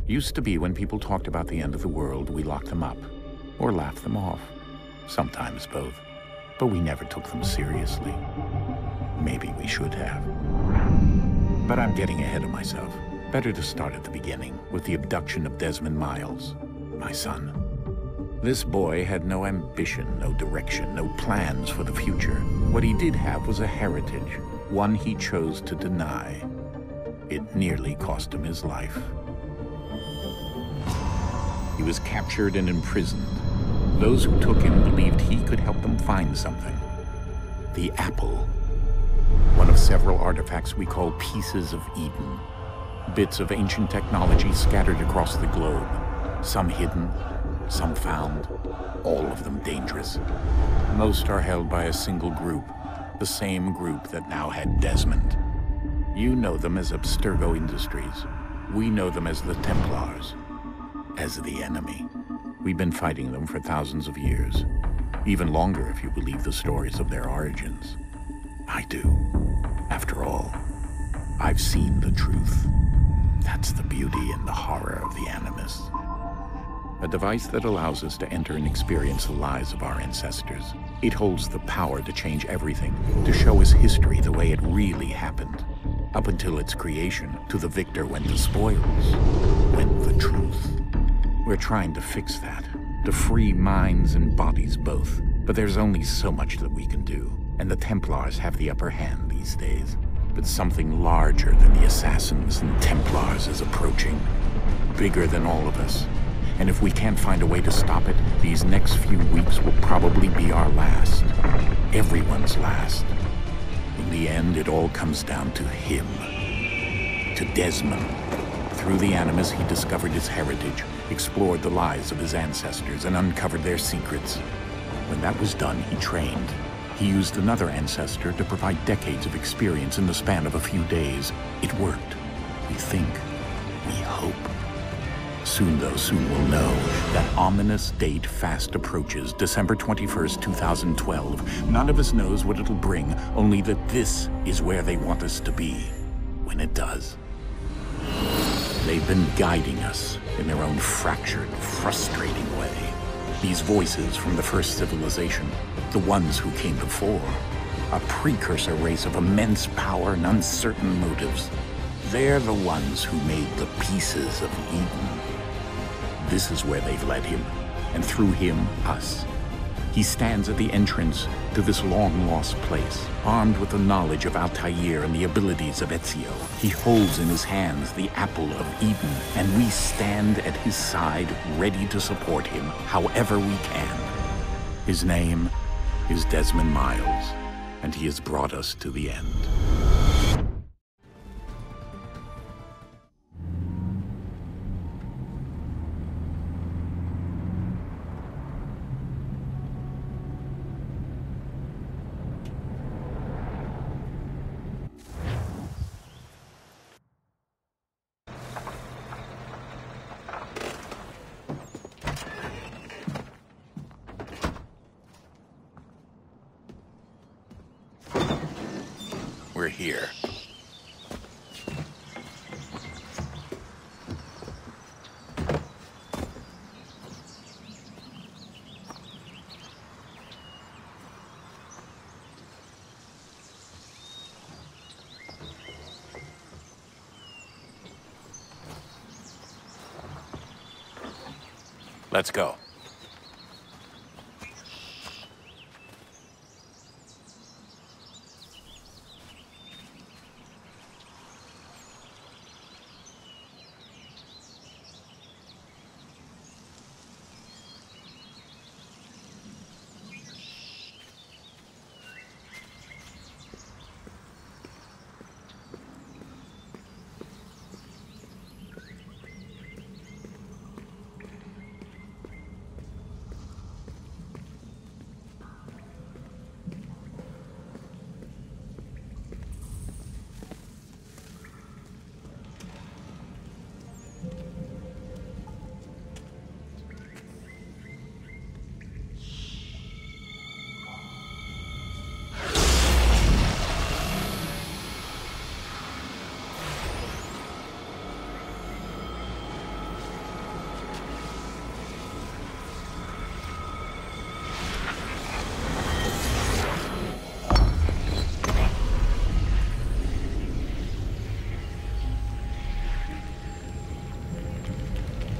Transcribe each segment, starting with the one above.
Used to be when people talked about the end of the world, we locked them up. Or laughed them off. Sometimes both. But we never took them seriously. Maybe we should have. But I'm getting ahead of myself. Better to start at the beginning, with the abduction of Desmond Miles, my son. This boy had no ambition, no direction, no plans for the future. What he did have was a heritage, one he chose to deny. It nearly cost him his life. He was captured and imprisoned. Those who took him believed he could help them find something. The apple. One of several artifacts we call pieces of Eden. Bits of ancient technology scattered across the globe. Some hidden, some found, all of them dangerous. Most are held by a single group, the same group that now had Desmond. You know them as Abstergo Industries. We know them as the Templars. As the enemy. We've been fighting them for thousands of years. Even longer if you believe the stories of their origins. I do. After all, I've seen the truth. That's the beauty and the horror of the Animus. A device that allows us to enter and experience the lives of our ancestors. It holds the power to change everything, to show us history the way it really happened. Up until its creation, to the victor went the spoils, went the truth. We're trying to fix that, to free minds and bodies both. But there's only so much that we can do, and the Templars have the upper hand these days. But something larger than the Assassins and Templars is approaching, bigger than all of us. And if we can't find a way to stop it, these next few weeks will probably be our last. Everyone's last. In the end, it all comes down to him. To Desmond. Through the Animus, he discovered his heritage, explored the lives of his ancestors, and uncovered their secrets. When that was done, he trained. He used another ancestor to provide decades of experience in the span of a few days. It worked. We think. We hope. Soon, though, soon we'll know. That ominous date fast approaches, December 21st, 2012. None of us knows what it'll bring, only that this is where they want us to be, when it does. They've been guiding us in their own fractured, frustrating way. These voices from the first civilization, the ones who came before, a precursor race of immense power and uncertain motives. They're the ones who made the pieces of Eden. This is where they've led him, and through him, us. He stands at the entrance to this long-lost place, armed with the knowledge of Altair and the abilities of Ezio. He holds in his hands the apple of Eden, and we stand at his side, ready to support him however we can. His name is Desmond Miles, and he has brought us to the end. We're here. Let's go.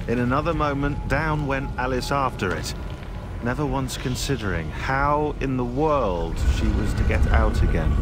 In another moment, down went Alice after it, never once considering how in the world she was to get out again.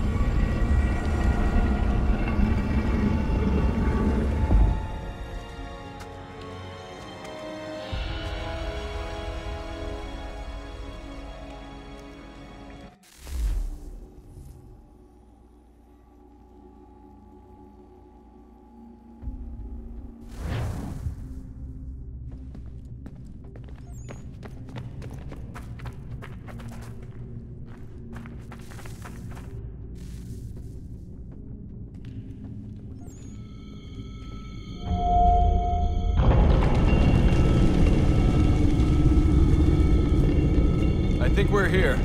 I think we're here.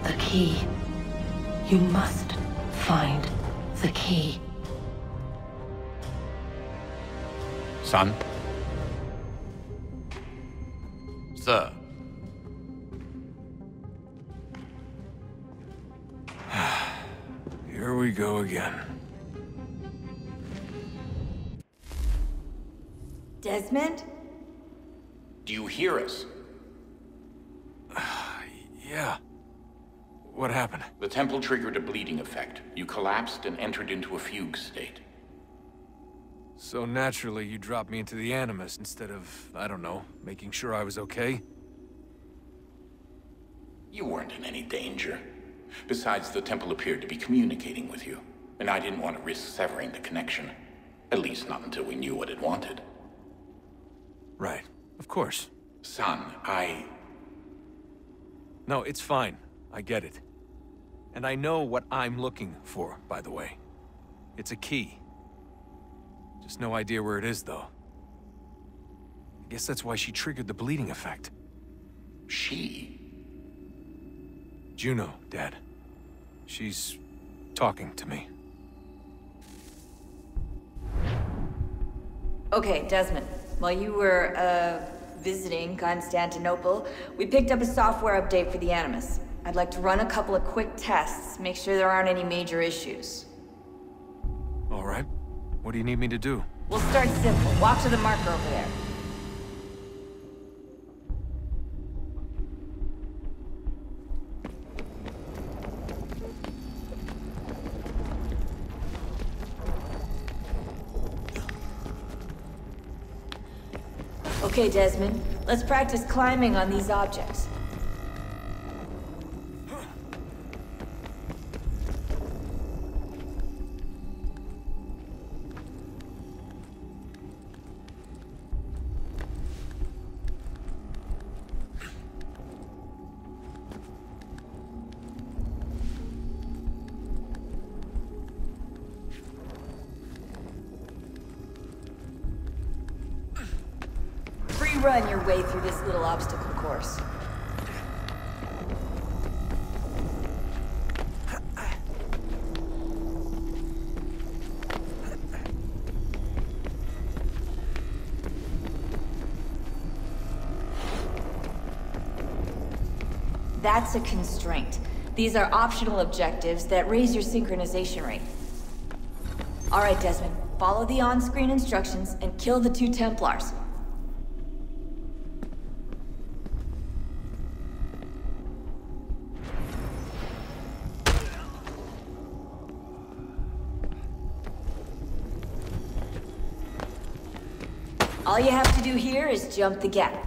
The key. You must find the key. Son? Sir. Here we go again. Desmond? Do you hear us? Yeah. What happened? The temple triggered a bleeding effect. You collapsed and entered into a fugue state. So naturally, you dropped me into the Animus instead of, I don't know, making sure I was okay? You weren't in any danger. Besides, the temple appeared to be communicating with you, and I didn't want to risk severing the connection. At least not until we knew what it wanted. Right. Of course. Son, No, it's fine. I get it. And I know what I'm looking for, by the way. It's a key. Just no idea where it is, though. I guess that's why she triggered the bleeding effect. She? Juno, Dad. She's talking to me. Okay, Desmond. While you were, visiting Constantinople, we picked up a software update for the Animus. I'd like to run a couple of quick tests, make sure there aren't any major issues. All right. What do you need me to do? We'll start simple. Walk to the marker over there. Okay, Desmond. Let's practice climbing on these objects. Run your way through this little obstacle course. That's a constraint. These are optional objectives that raise your synchronization rate. All right, Desmond. Follow the on-screen instructions and kill the 2 Templars. All you have to do here is jump the gap.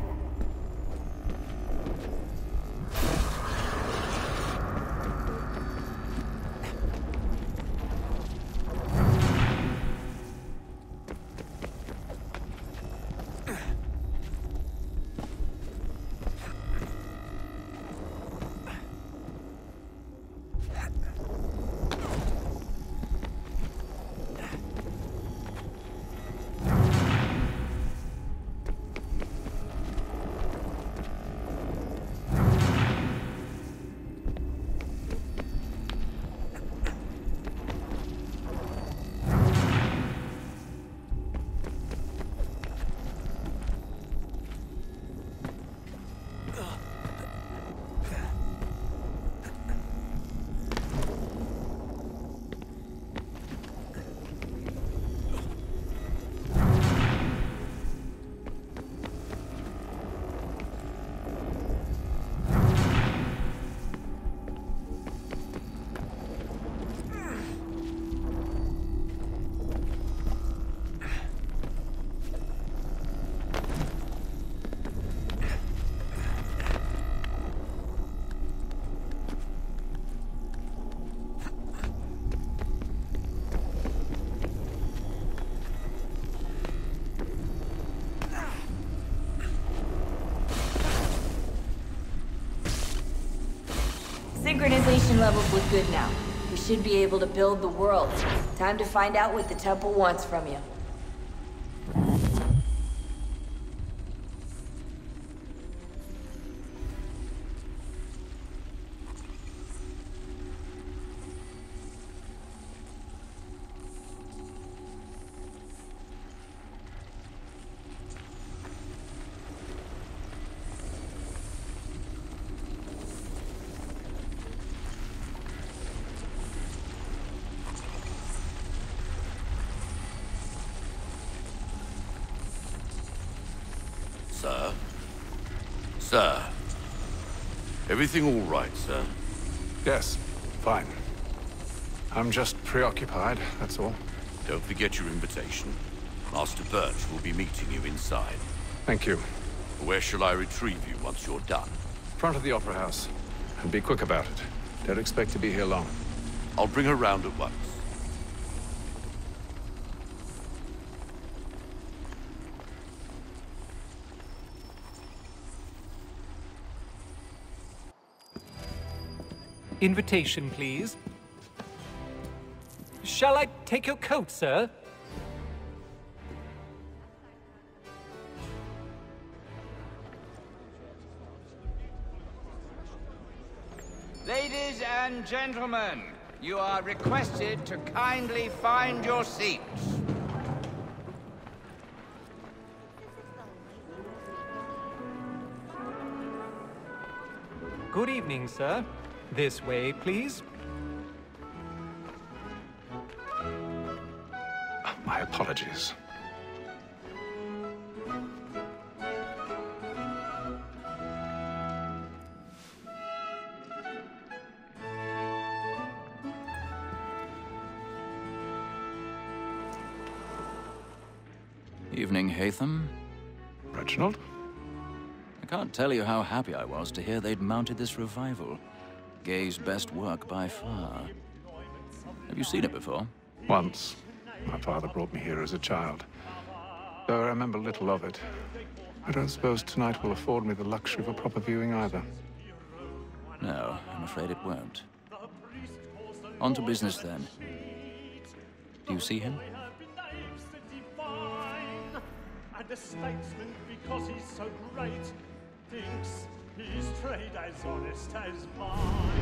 Synchronization levels look good now. We should be able to build the world. Time to find out what the temple wants from you. Sir? Sir? Everything all right, sir? Yes, fine. I'm just preoccupied, that's all. Don't forget your invitation. Master Birch will be meeting you inside. Thank you. Where shall I retrieve you once you're done? Front of the Opera House. And be quick about it. Don't expect to be here long. I'll bring her round at once. Invitation, please. Shall I take your coat, sir? Ladies and gentlemen, you are requested to kindly find your seats. Good evening, sir. This way, please. My apologies. Evening, Hatham. Reginald? I can't tell you how happy I was to hear they'd mounted this revival. Gay's best work by far. Have you seen it before? Once. My father brought me here as a child. Though I remember little of it. I don't suppose tonight will afford me the luxury of a proper viewing either. No, I'm afraid it won't. On to business then. Do you see him? And a statesman, because he's so great, thinks his trade as honest as mine.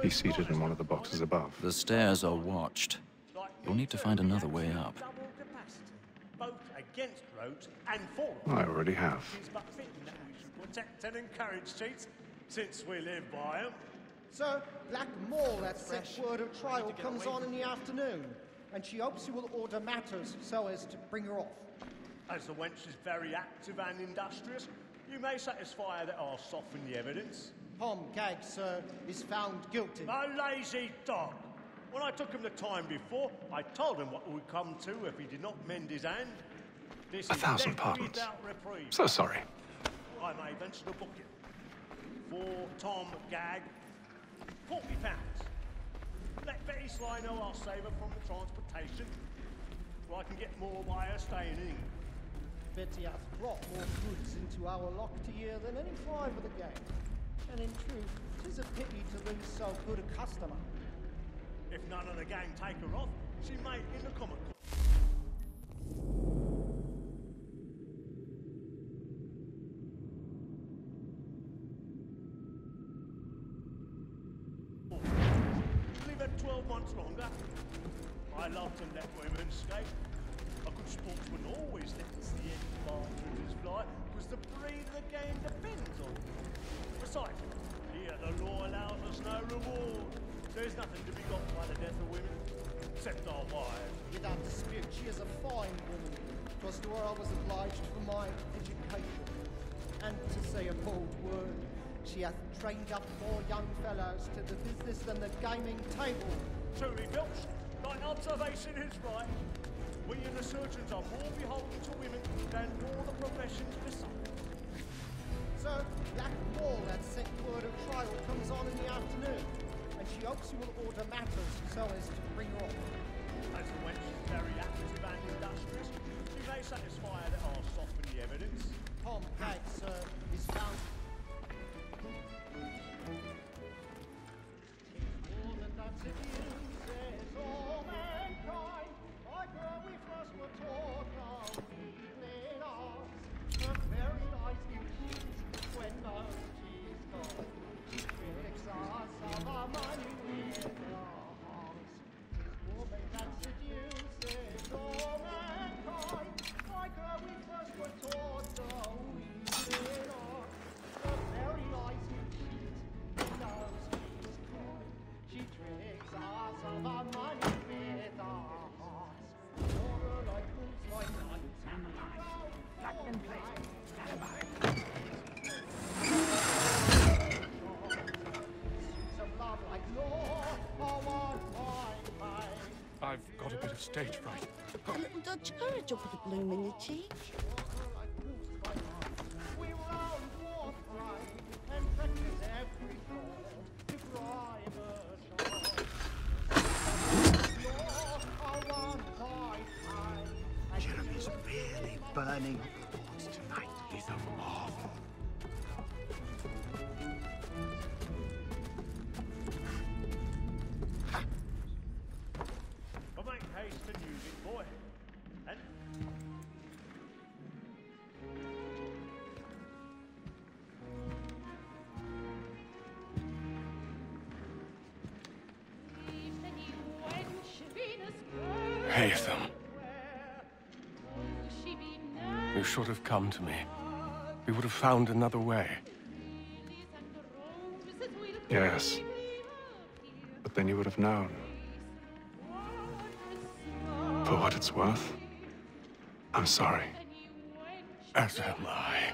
He's seated in one of the boxes above. The stairs are watched. You'll need to find another way up. Both against roads and for I already have. it's but fitting that we should protect and encourage cheats, since we live by them. Sir, Black Mall, that set word of trial comes on in the afternoon, and she hopes you will order matters so as to bring her off. As the wench is very active and industrious, you may satisfy her that I'll soften the evidence. Tom Gag, sir, is found guilty. A lazy dog! When I took him the time before, I told him what would come to if he did not mend his hand. This is 1,000 death pardons. without reprieve. So sorry. I may venture to book it. For Tom Gag, £40. Let Betty Sly know I'll save her from the transportation, or I can get more by her staying in England. Betty hath brought more goods into our locked year than any five of the gang. And in truth, 'tis a pity to lose so good a customer. If none of the gang take her off, she may in the comic. Leave her 12 months longer. I love to let women skate. A good sportsman always lets the end partridges fly, because the breed of the game depends on it. Besides, here the law allows us no reward. There's nothing to be got by the death of women, except our wives. Without dispute, she is a fine woman. 'Twas to her I was obliged for my education. And to say a bold word, she hath trained up more young fellows to the business than the gaming table. Truly, Bilch, thine observation is right. We and the surgeons are more beholden to women than all the professions beside. Sir, Black Mall, that set word of trial comes on in the afternoon, and she hopes you will order matters so as to bring her off. As the wench is very active and industrious, you may satisfy her that I'll soften the evidence. Tom Gag, sir, is found. All that that's it uses all mankind, like where we first were taught how evening hours, the very light you choose when no tea's gone. Critics are some of money with arms. Woman that seduces all mankind, like where we first were taught how evening hours, the very light you choose when no tea's gone. She tricks us of our money with our hearts. Water like moves like night. Black and play. Some love like law, or one fine. I've got a bit of stage fright. A little Dutch courage will put a bloom in your cheek. We round forthright and practice every thought to drive a shot. Jeremy's really burning up the box tonight. He's a marvel. But make haste and use it, boy. And Haytham. You should have come to me. We would have found another way. Yes. But then you would have known. For what it's worth, I'm sorry. As am I.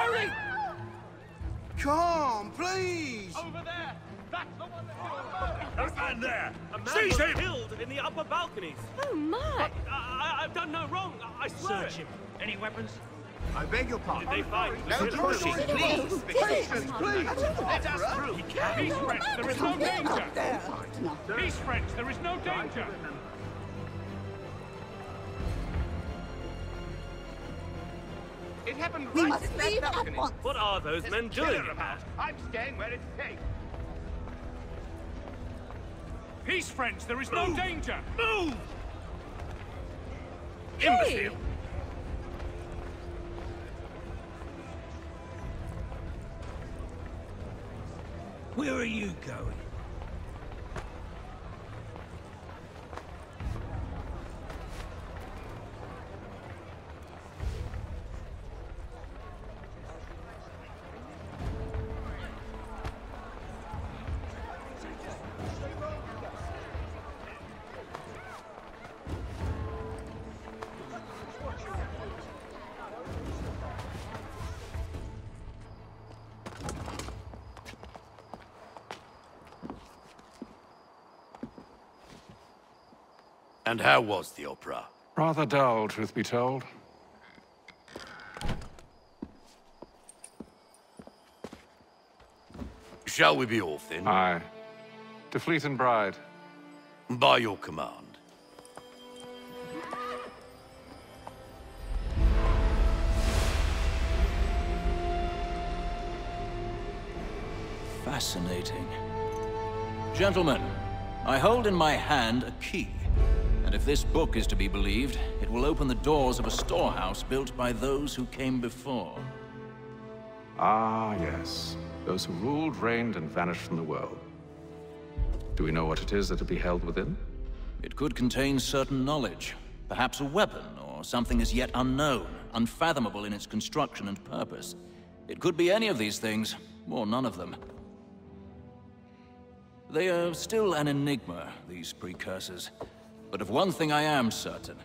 Hurry! Come, please! Over there! That's the one that killed man there! A man was killed in the upper balconies! Oh, my! I've done no wrong, I swear! Search him. Any weapons? I beg your pardon. Did they find? No pushing, please! Patience, please! Let us through! Peace, friends, there is no danger! Peace, friends, there is no danger! It happened We right must in that leave at balcony. once. What are those men doing? I'm staying where it's safe. Peace, friends, there is no danger! Move! Imbecile! Where are you going? And how was the opera? Rather dull, truth be told. Shall we be off then? Aye. To Fleet and Bride. By your command. Fascinating. Gentlemen, I hold in my hand a key. And if this book is to be believed, it will open the doors of a storehouse built by those who came before. Ah, yes. Those who ruled, reigned, and vanished from the world. Do we know what it is that will be held within? It could contain certain knowledge. Perhaps a weapon, or something as yet unknown, unfathomable in its construction and purpose. It could be any of these things, or none of them. They are still an enigma, these precursors. But of one thing I am certain.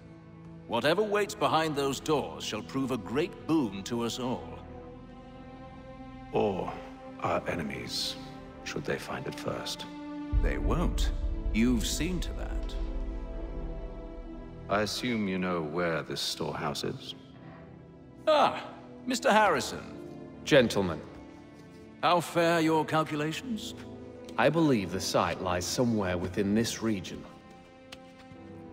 Whatever waits behind those doors shall prove a great boon to us all. Or our enemies, should they find it first. They won't. You've seen to that. I assume you know where this storehouse is? Ah, Mr. Harrison. Gentlemen. How fare your calculations? I believe the site lies somewhere within this region.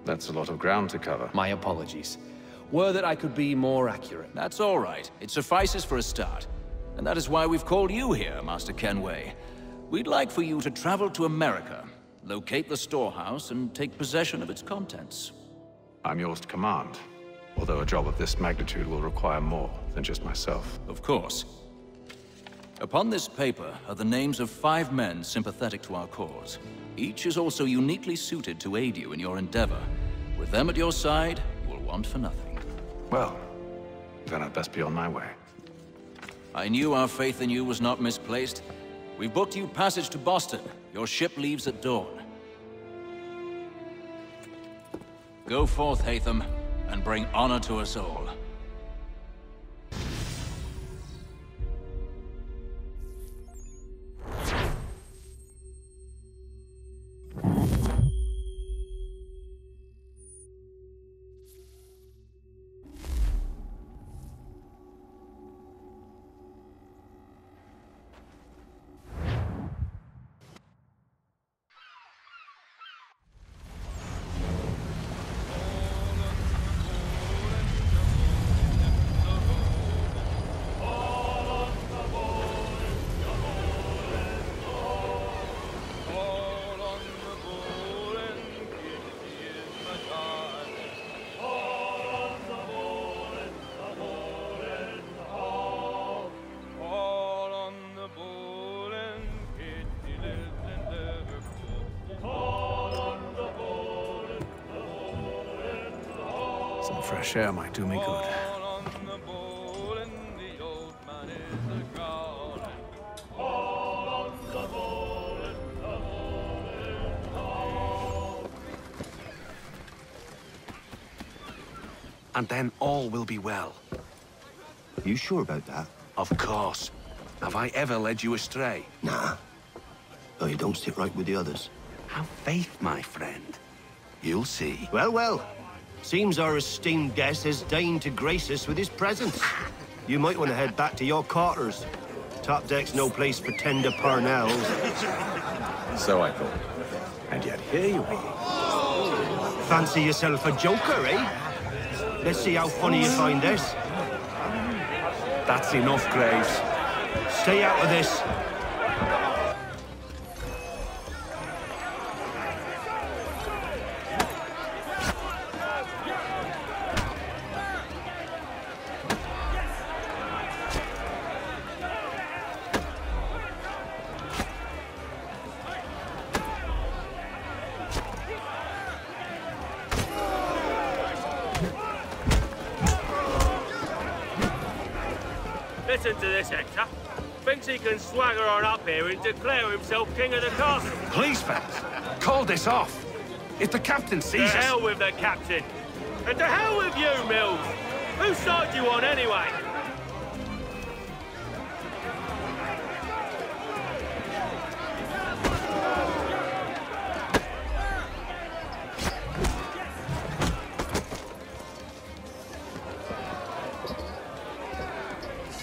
That's a lot of ground to cover. My apologies. Were that I could be more accurate. That's all right. It suffices for a start. And that is why we've called you here, Master Kenway. We'd like for you to travel to America, locate the storehouse, and take possession of its contents. I'm yours to command. Although a job of this magnitude will require more than just myself. Of course. Upon this paper are the names of 5 men sympathetic to our cause. Each is also uniquely suited to aid you in your endeavor. With them at your side, you will want for nothing. Well, then I'd best be on my way. I knew our faith in you was not misplaced. We've booked you passage to Boston. Your ship leaves at dawn. Go forth, Hatham, and bring honor to us all. Some fresh air might do me good. And then all will be well. You sure about that? Of course. Have I ever led you astray? Nah. Oh, you don't sit right with the others. Have faith, my friend. You'll see. Well, well. Seems our esteemed guest has deigned to grace us with his presence. You might want to head back to your quarters. Top deck's no place for tender parnells. So I thought. And yet here you are. Fancy yourself a joker, eh? Let's see how funny you find this. That's enough, Graves. Stay out of this. Listen to this, Hector. Thinks he can swagger on up here and declare himself king of the castle. Please, fellas, call this off. If the captain sees us... To hell with the captain. And to hell with you, Mills. Whose side you on, anyway?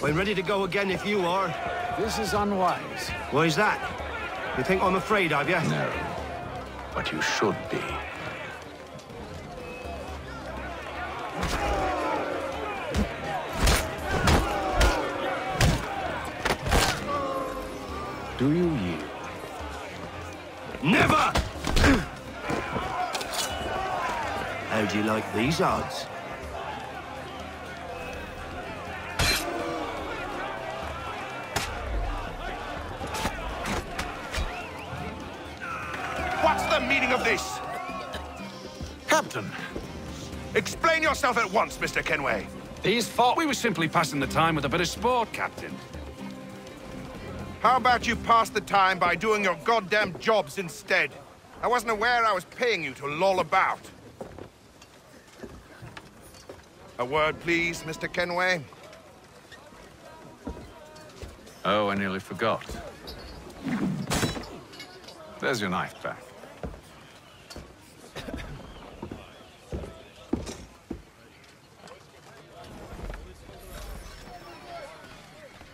I'm ready to go again if you are. This is unwise. Why's that? You think I'm afraid of you? No. But you should be. Do you yield? Never! How'd you like these odds? What's the meaning of this? Captain! Explain yourself at once, Mr. Kenway. These fought. We were simply passing the time with a bit of sport, Captain. How about you pass the time by doing your goddamn jobs instead? I wasn't aware I was paying you to loll about. A word, please, Mr. Kenway. Oh, I nearly forgot. There's your knife back.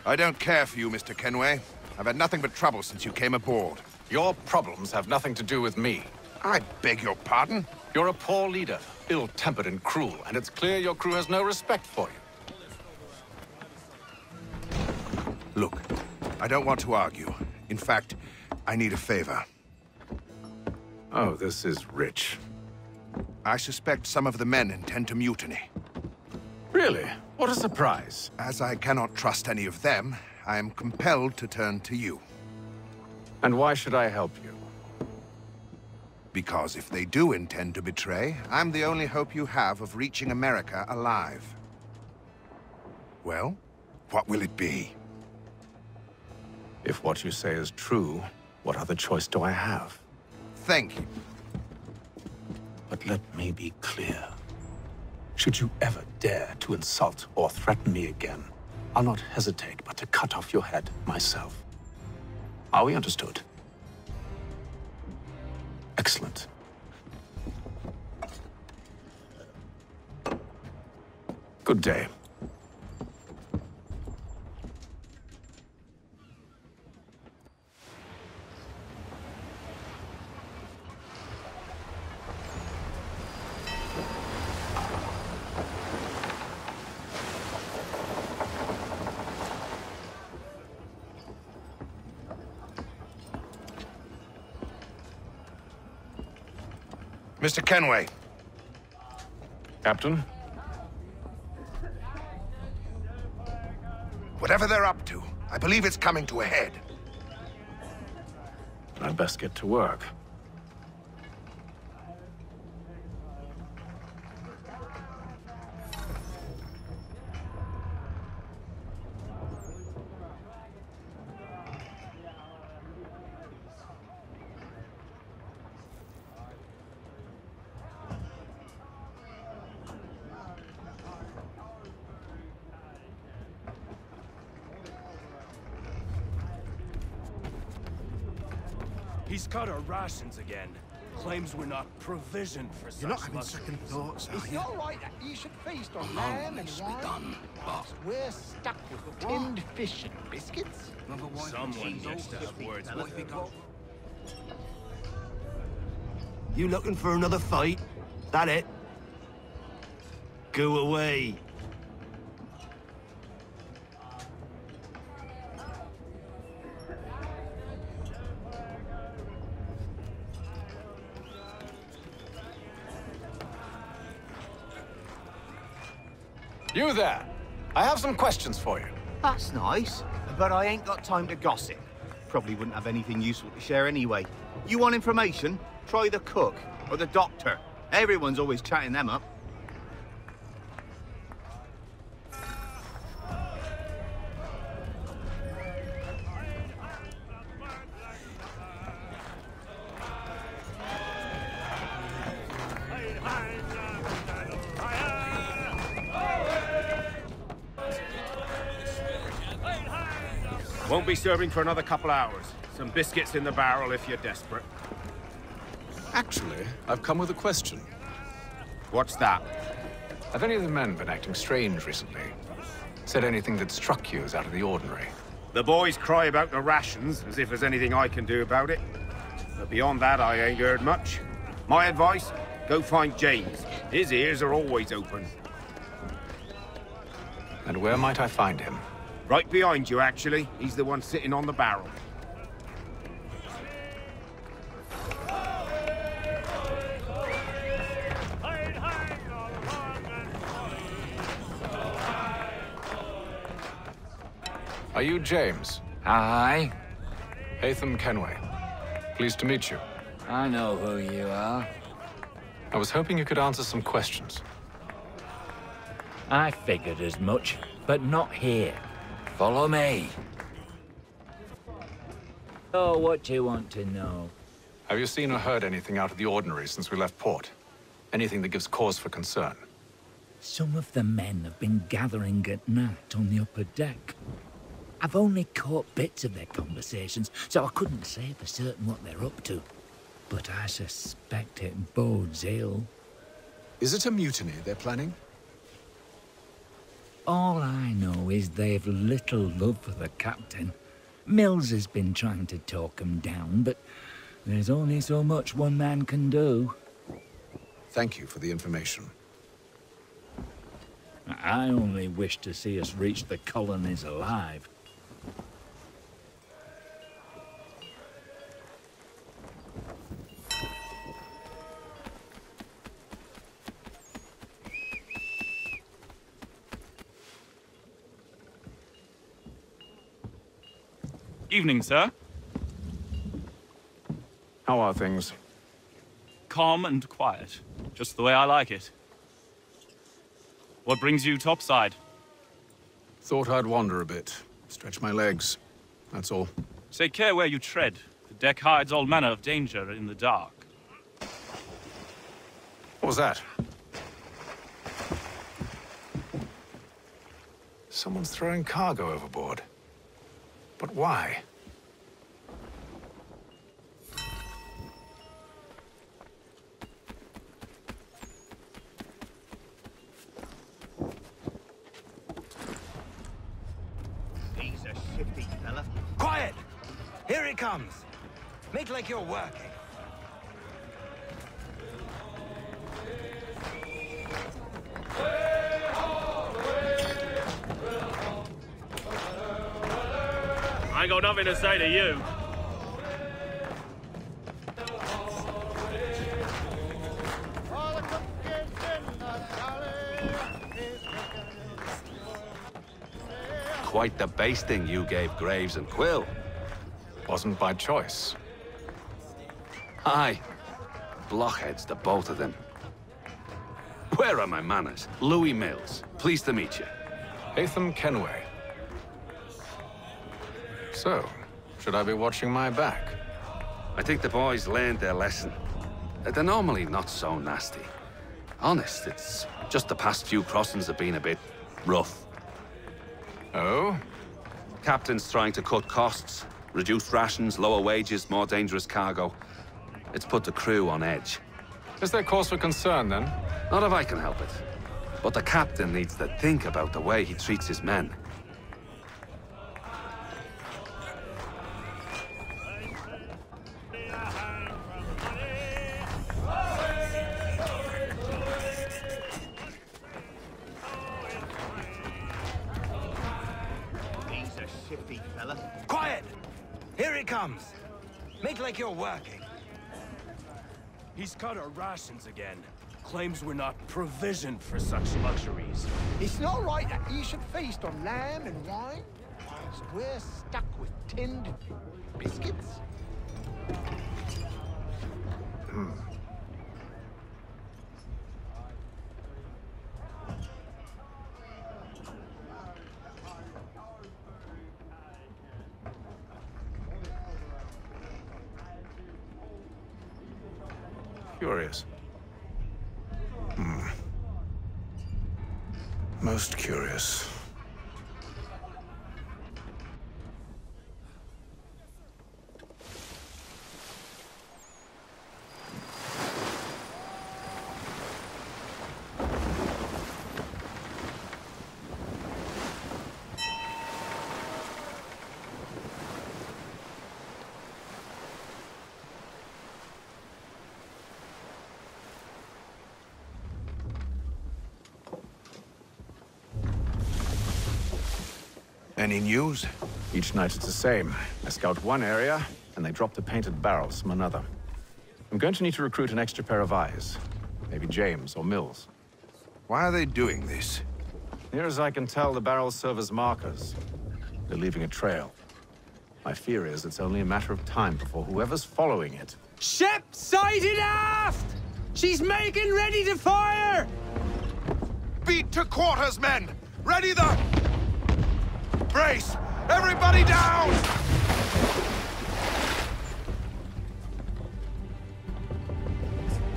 I don't care for you, Mr. Kenway. I've had nothing but trouble since you came aboard. Your problems have nothing to do with me. I beg your pardon? You're a poor leader, ill-tempered and cruel, and it's clear your crew has no respect for you. Look, I don't want to argue. In fact, I need a favor. Oh, this is rich. I suspect some of the men intend to mutiny. Really? What a surprise. As I cannot trust any of them, I am compelled to turn to you. And why should I help you? Because if they do intend to betray, I'm the only hope you have of reaching America alive. Well, what will it be? If what you say is true, what other choice do I have? Thank you. But let me be clear. Should you ever dare to insult or threaten me again, I'll not hesitate but to cut off your head myself. Are we understood? Excellent. Good day. Mr. Kenway. Captain? Whatever they're up to, I believe it's coming to a head. I'd best get to work. He's cut our rations again. Claims we're not provisioned for such You're not having luxuries. second thoughts, are It's you? all right that you should feast on lamb and wine, but we're stuck with tinned fish and biscuits. Someone needs to have words with me. You looking for another fight? That it? Go away. You there! I have some questions for you. That's nice, but I ain't got time to gossip. Probably wouldn't have anything useful to share anyway. You want information? Try the cook or the doctor. Everyone's always chatting them up. Won't be serving for another couple hours. Some biscuits in the barrel if you're desperate. Actually, I've come with a question. What's that? Have any of the men been acting strange recently? Said anything that struck you as out of the ordinary? The boys cry about the rations, as if there's anything I can do about it. But beyond that, I ain't heard much. My advice, go find James. His ears are always open. And where might I find him? Right behind you, actually. He's the one sitting on the barrel. Are you James? Hi. Haytham Kenway. Pleased to meet you. I know who you are. I was hoping you could answer some questions. I figured as much, but not here. Follow me. Oh, what do you want to know? Have you seen or heard anything out of the ordinary since we left port? Anything that gives cause for concern? Some of the men have been gathering at night on the upper deck. I've only caught bits of their conversations, so I couldn't say for certain what they're up to. But I suspect it bodes ill. Is it a mutiny they're planning? All I know is they've little love for the captain. Mills has been trying to talk him down, but there's only so much one man can do. Thank you for the information. I only wish to see us reach the colonies alive. Evening, sir. How are things? Calm and quiet. Just the way I like it. What brings you topside? Thought I'd wander a bit. Stretch my legs. That's all. Take care where you tread. The deck hides all manner of danger in the dark. What was that? Someone's throwing cargo overboard. But why? He's a shifty fella. Quiet! Here it comes. Make like you're working. I ain't got nothing to say to you. Quite the basting you gave Graves and Quill. Wasn't by choice. Aye. Blockheads, the both of them. Where are my manners? Louis Mills. Pleased to meet you. Haytham Kenway. So, should I be watching my back? I think the boys learned their lesson. They're normally not so nasty. Honest, it's just the past few crossings have been a bit rough. Oh? Captain's trying to cut costs. Reduced rations, lower wages, more dangerous cargo. It's put the crew on edge. Is there cause for concern, then? Not if I can help it. But the captain needs to think about the way he treats his men. He's a shifty fella. Quiet! Here he comes. Make like you're working. He's cut our rations again. Claims we're not provisioned for such luxuries. It's not right that you should feast on lamb and wine, whilst we're stuck with tinned biscuits. Curious. Most curious. Any news? Each night it's the same. I scout one area, and they drop the painted barrels from another. I'm going to need to recruit an extra pair of eyes. Maybe James or Mills. Why are they doing this? Near as I can tell, the barrels serve as markers. They're leaving a trail. My fear is it's only a matter of time before whoever's following it... Ship sighted aft! She's making ready to fire! Beat to quarters, men! Ready the... Brace! Everybody down!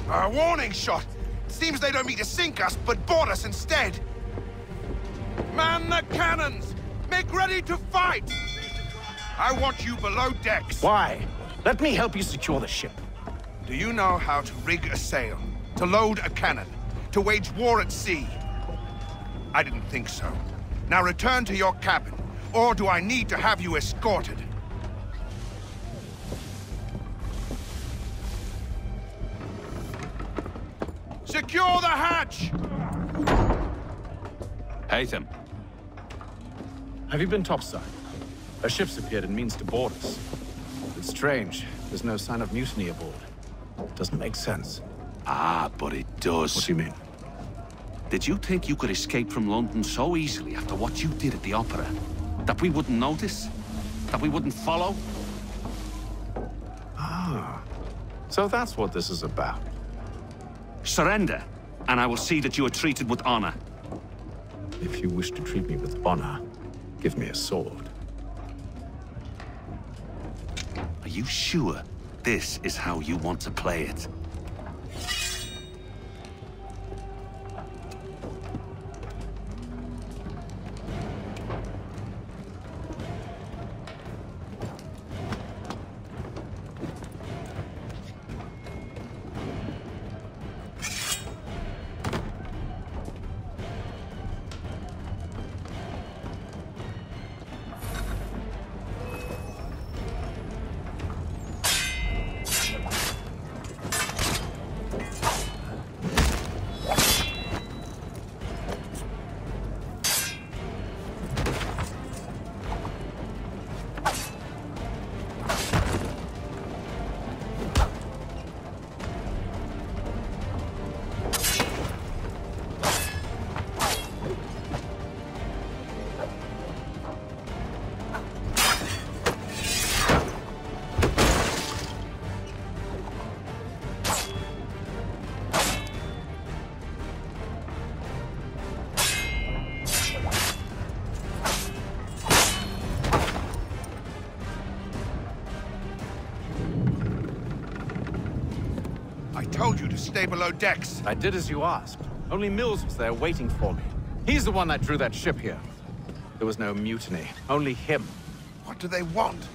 A warning shot! Seems they don't mean to sink us, but board us instead! Man the cannons! Make ready to fight! I want you below decks. Why? Let me help you secure the ship. Do you know how to rig a sail? To load a cannon? To wage war at sea? I didn't think so. Now return to your cabin. Or do I need to have you escorted? Secure the hatch! Haytham. Have you been topside? A ship's appeared and means to board us. It's strange. There's no sign of mutiny aboard. Doesn't make sense. Ah, but it does. What do you mean? Did you think you could escape from London so easily after what you did at the opera? That we wouldn't notice? That we wouldn't follow? Ah. So that's what this is about. Surrender, and I will see that you are treated with honor. If you wish to treat me with honor, give me a sword. Are you sure this is how you want to play it? Told you to stay below decks. I did as you asked. Only Mills was there waiting for me. He's the one that drew that ship here. There was no mutiny, only him. What do they want?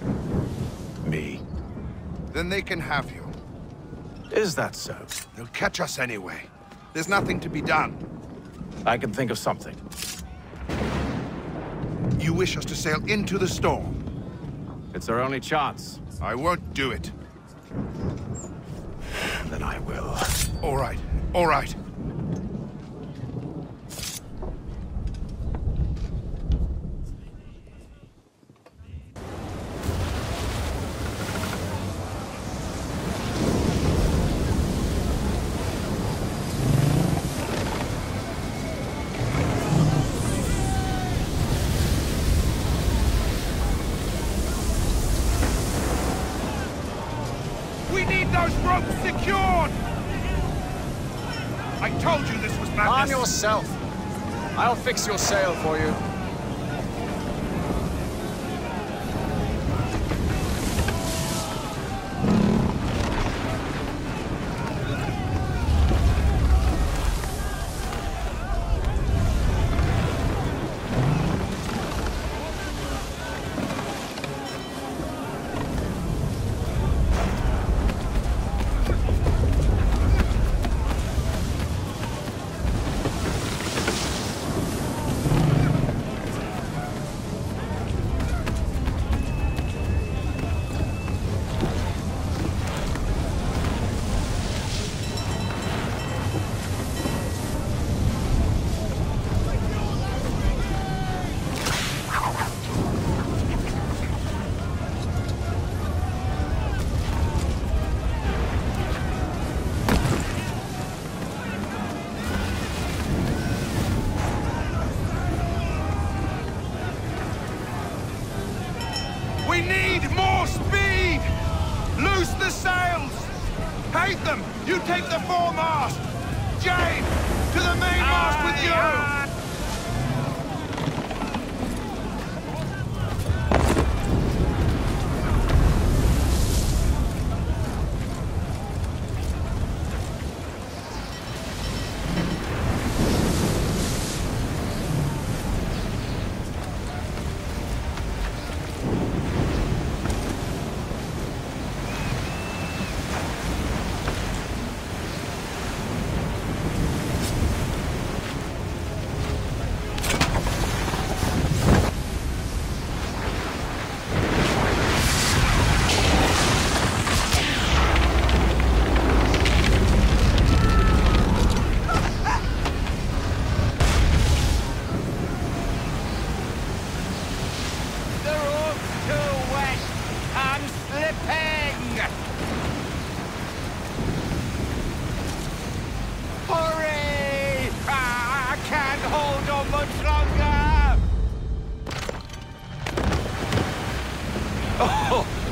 then they can have you. Is that so? They'll catch us anyway. There's nothing to be done. I can think of something. You wish us to sail into the storm? It's our only chance. I won't do it. Then I will. All right, all right. We need those ropes secured! I told you this was madness! Arm yourself. I'll fix your sail for you. We need more speed! Loose the sails! Hate them! You take the foremast! Jane! To the mainmast with you!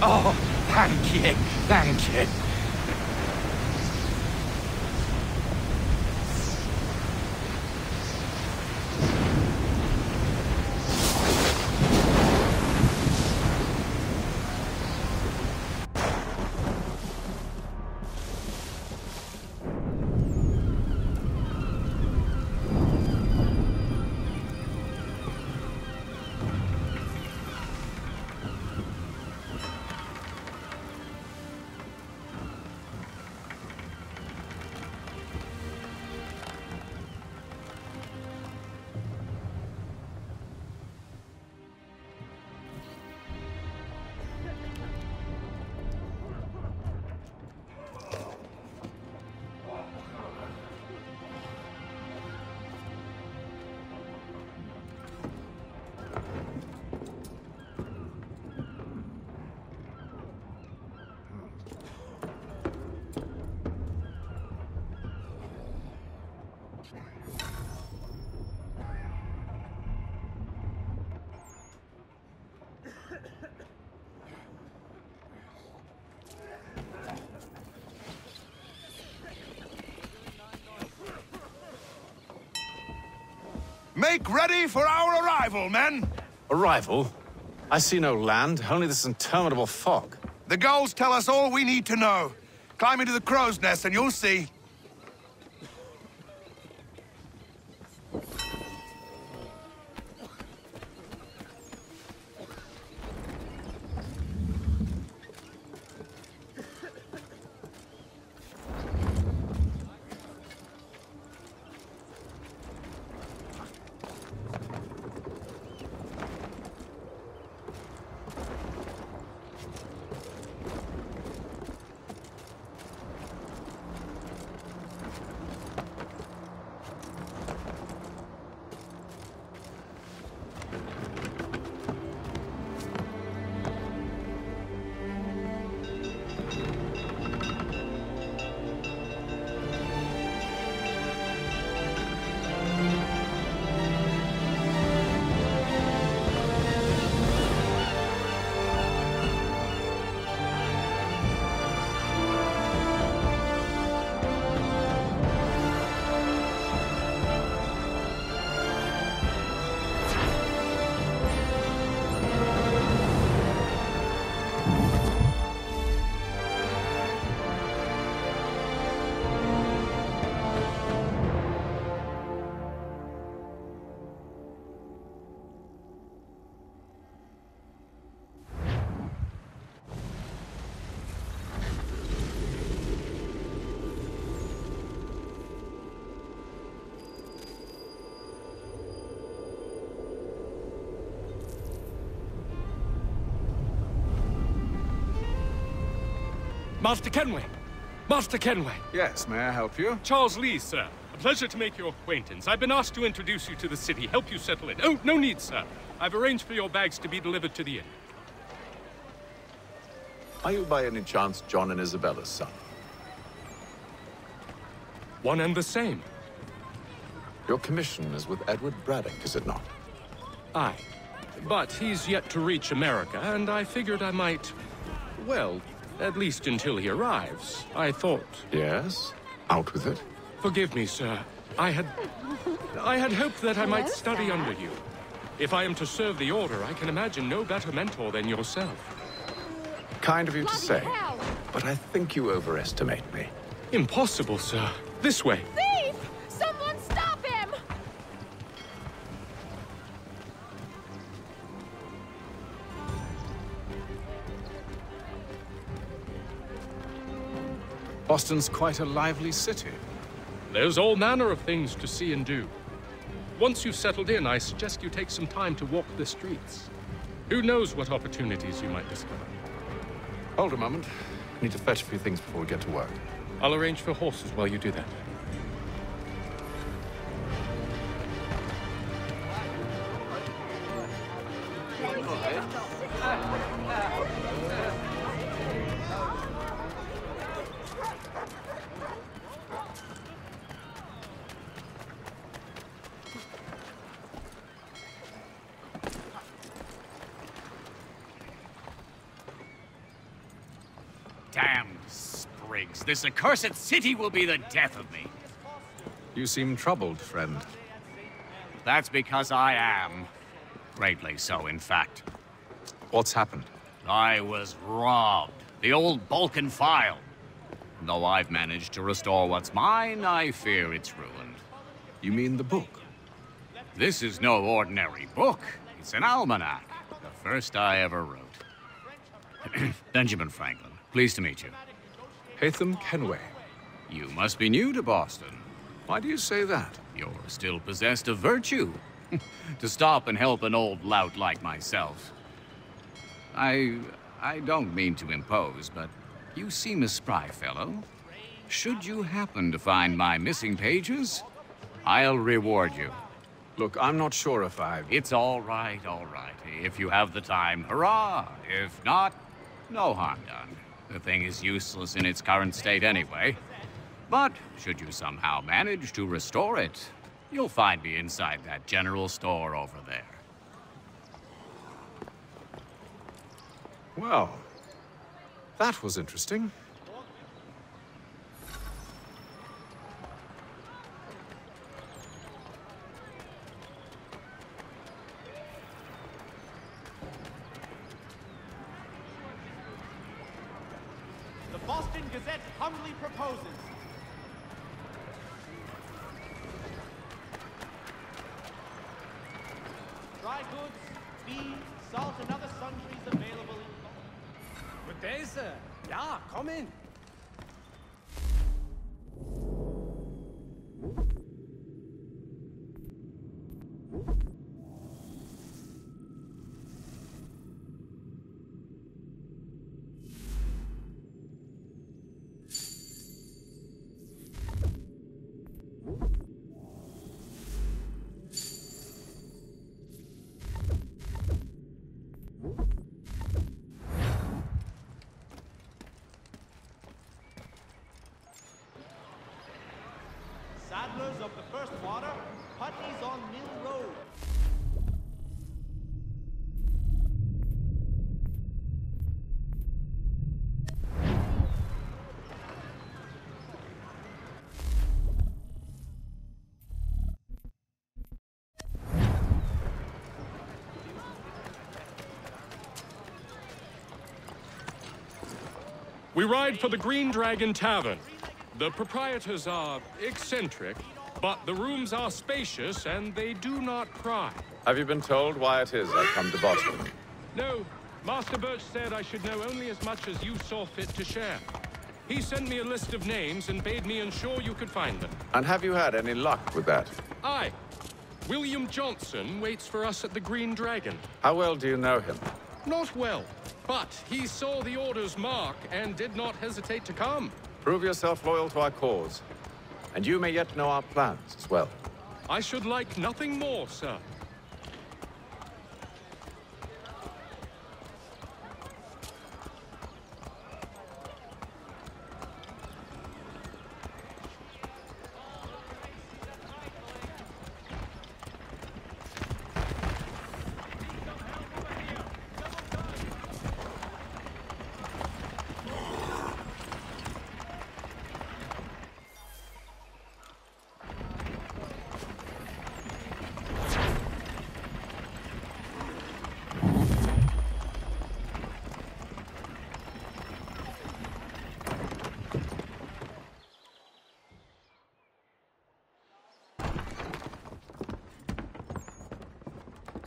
Oh, thank you, thank you. Make ready for our arrival, men! Arrival? I see no land, only this interminable fog. The gulls tell us all we need to know. Climb into the crow's nest and you'll see. Master Kenway! Master Kenway! Yes, may I help you? Charles Lee, sir. A pleasure to make your acquaintance. I've been asked to introduce you to the city, help you settle in. Oh, no need, sir. I've arranged for your bags to be delivered to the inn. Are you by any chance John and Isabella's son? One and the same. Your commission is with Edward Braddock, is it not? Aye. But he's yet to reach America, and I figured I might... Well, at least until he arrives, I thought... Yes? Out with it. Forgive me, sir. I had hoped that I might study under you. If I am to serve the Order, I can imagine no better mentor than yourself. Kind of you to say, but I think you overestimate me. Impossible, sir. This way. Thief! Someone stop him! Boston's quite a lively city. There's all manner of things to see and do. Once you've settled in, I suggest you take some time to walk the streets. Who knows what opportunities you might discover. Hold a moment. I need to fetch a few things before we get to work. I'll arrange for horses while you do that. Damn sprigs. This accursed city will be the death of me. You seem troubled, friend. That's because I am. Greatly so, in fact. What's happened? I was robbed. The old Balkan file. Though I've managed to restore what's mine, I fear it's ruined. You mean the book? This is no ordinary book. It's an almanac. The first I ever wrote. Benjamin Franklin. Pleased to meet you. Haytham Kenway. You must be new to Boston. Why do you say that? You're still possessed of virtue. To stop and help an old lout like myself. I don't mean to impose, but you seem a spry fellow. Should you happen to find my missing pages, I'll reward you. Look, I'm not sure if It's all right, all right. If you have the time, hurrah! If not, no harm done. The thing is useless in its current state anyway. But should you somehow manage to restore it, you'll find me inside that general store over there. Well, that was interesting. The Boston Gazette humbly proposes. Dry goods, beans, salt, and other sundries available in... Good day, sir. Yeah, come in. Saddlers of the first water, Putney's on Mill Road. We ride for the Green Dragon Tavern. The proprietors are eccentric, but the rooms are spacious and they do not pry. Have you been told why it is I come to Boston? No, Master Birch said I should know only as much as you saw fit to share. He sent me a list of names and bade me ensure you could find them. And have you had any luck with that? Aye. William Johnson waits for us at the Green Dragon. How well do you know him? Not well. But he saw the Order's mark and did not hesitate to come. Prove yourself loyal to our cause. And you may yet know our plans as well. I should like nothing more, sir.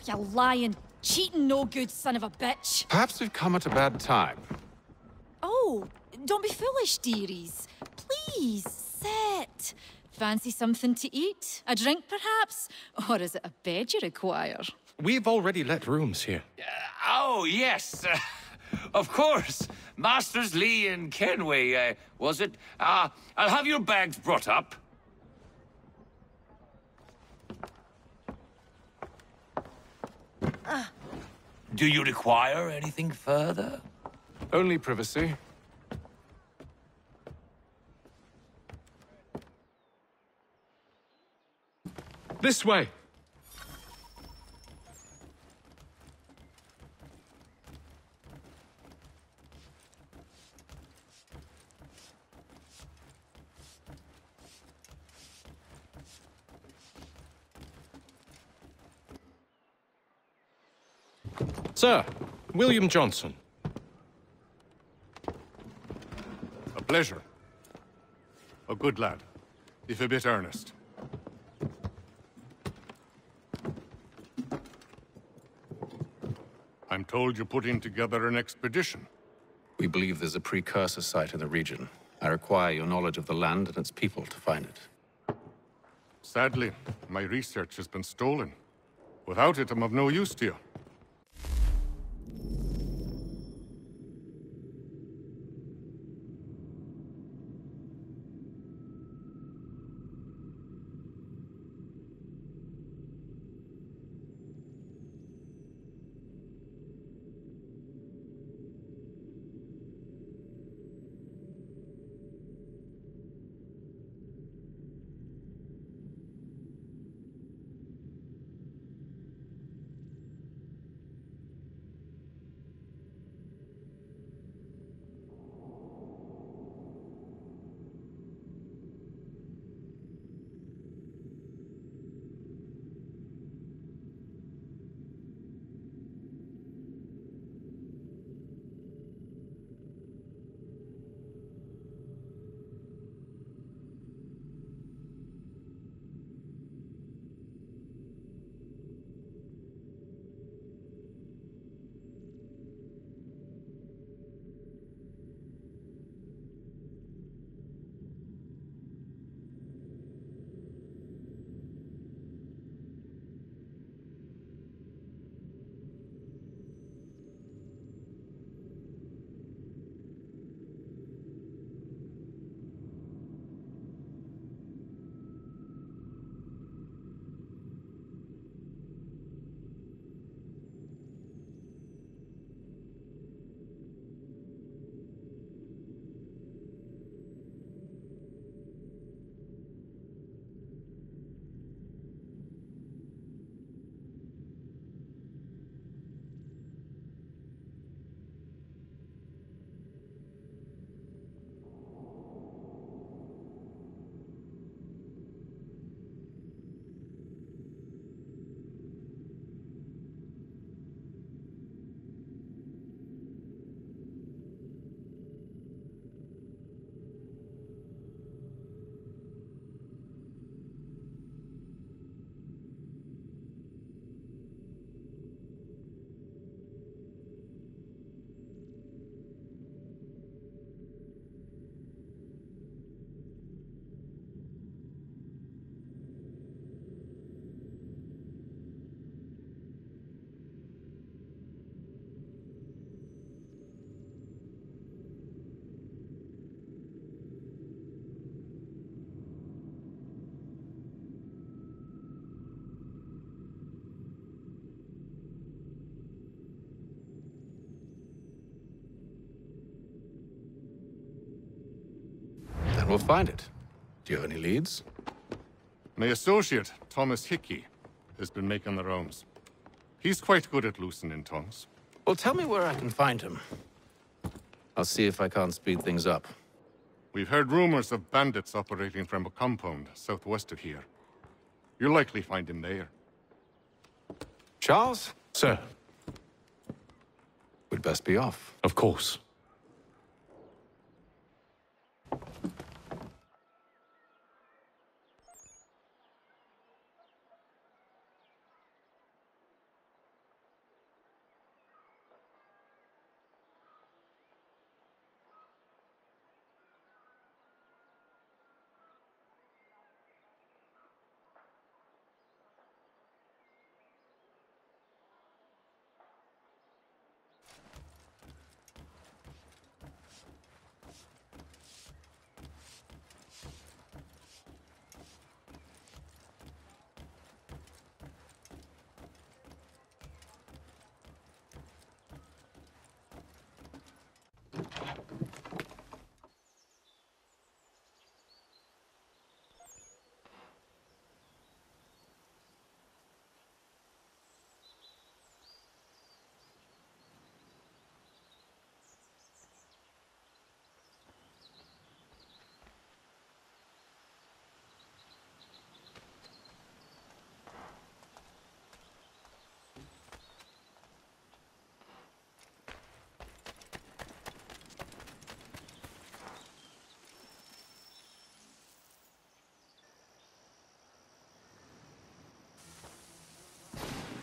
You lying, cheating, no good son of a bitch. Perhaps we've come at a bad time. Oh, don't be foolish, dearies. Please, sit. Fancy something to eat? A drink, perhaps? Or is it a bed you require? We've already let rooms here. Oh, yes. Of course. Masters Lee and Kenway, was it? I'll have your bags brought up. Do you require anything further? Only privacy. This way. Sir, William Johnson. A pleasure. A good lad, if a bit earnest. I'm told you're putting together an expedition. We believe there's a precursor site in the region. I require your knowledge of the land and its people to find it. Sadly, my research has been stolen. Without it, I'm of no use to you. Then we'll find it. Do you have any leads? My associate, Thomas Hickey, has been making the rounds. He's quite good at loosening tongues. Well, tell me where I can find him. I'll see if I can't speed things up. We've heard rumors of bandits operating from a compound southwest of here. You'll likely find him there. Charles? Sir. We'd best be off. Of course.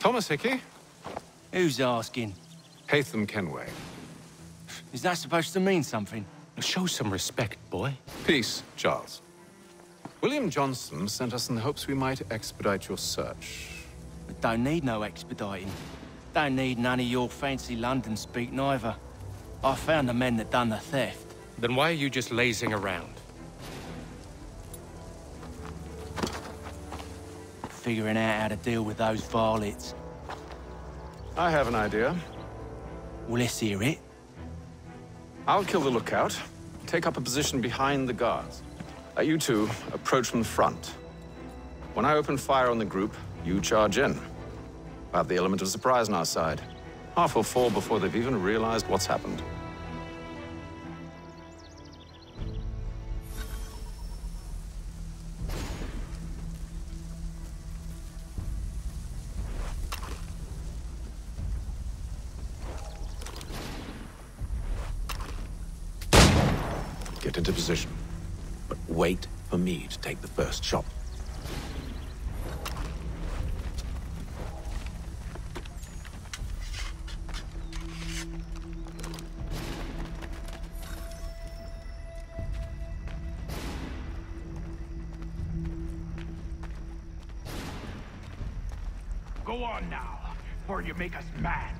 Thomas Hickey? Who's asking? Haytham Kenway. Is that supposed to mean something? Show some respect, boy. Peace, Charles. William Johnson sent us in the hopes we might expedite your search. We don't need no expediting. Don't need none of your fancy London speak neither. I found the men that done the theft. Then why are you just lazing around? Figuring out how to deal with those varlets. I have an idea. Well, let's hear it. I'll kill the lookout, take up a position behind the guards. You two approach from the front. When I open fire on the group, you charge in. We'll have the element of surprise on our side. Half will fall before they've even realized what's happened. Get into position, but wait for me to take the first shot. Go on now, before you make us mad.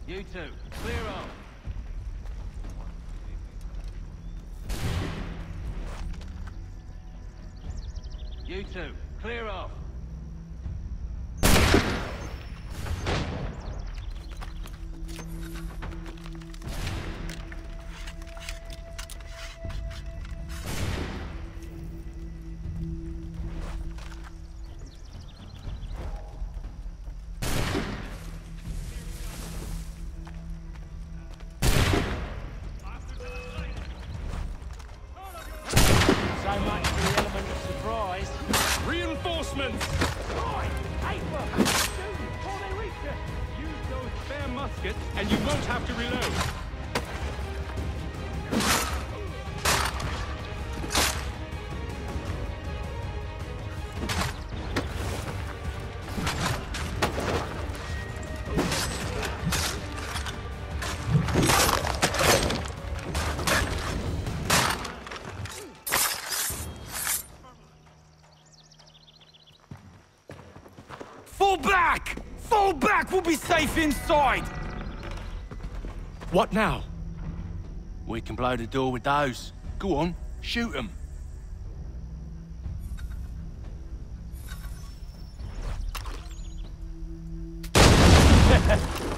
You two, clear off. You two, clear off. So much for the element of surprise. Reinforcements! Boy, paper! Shoot before they reach you! Use those spare muskets, and you won't have to reload. Fall back! Fall back! We'll be safe inside! What now? We can blow the door with those. Go on, shoot them.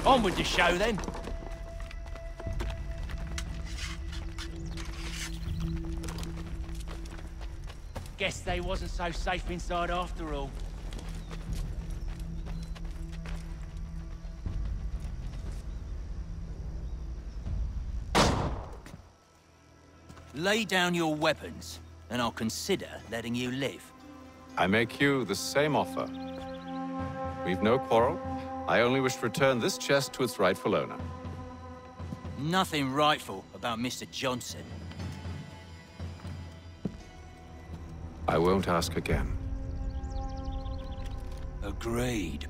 On with the show, then. Guess they wasn't so safe inside after all. Lay down your weapons, and I'll consider letting you live. I make you the same offer. We've no quarrel. I only wish to return this chest to its rightful owner. Nothing rightful about Mr. Johnson. I won't ask again. Agreed.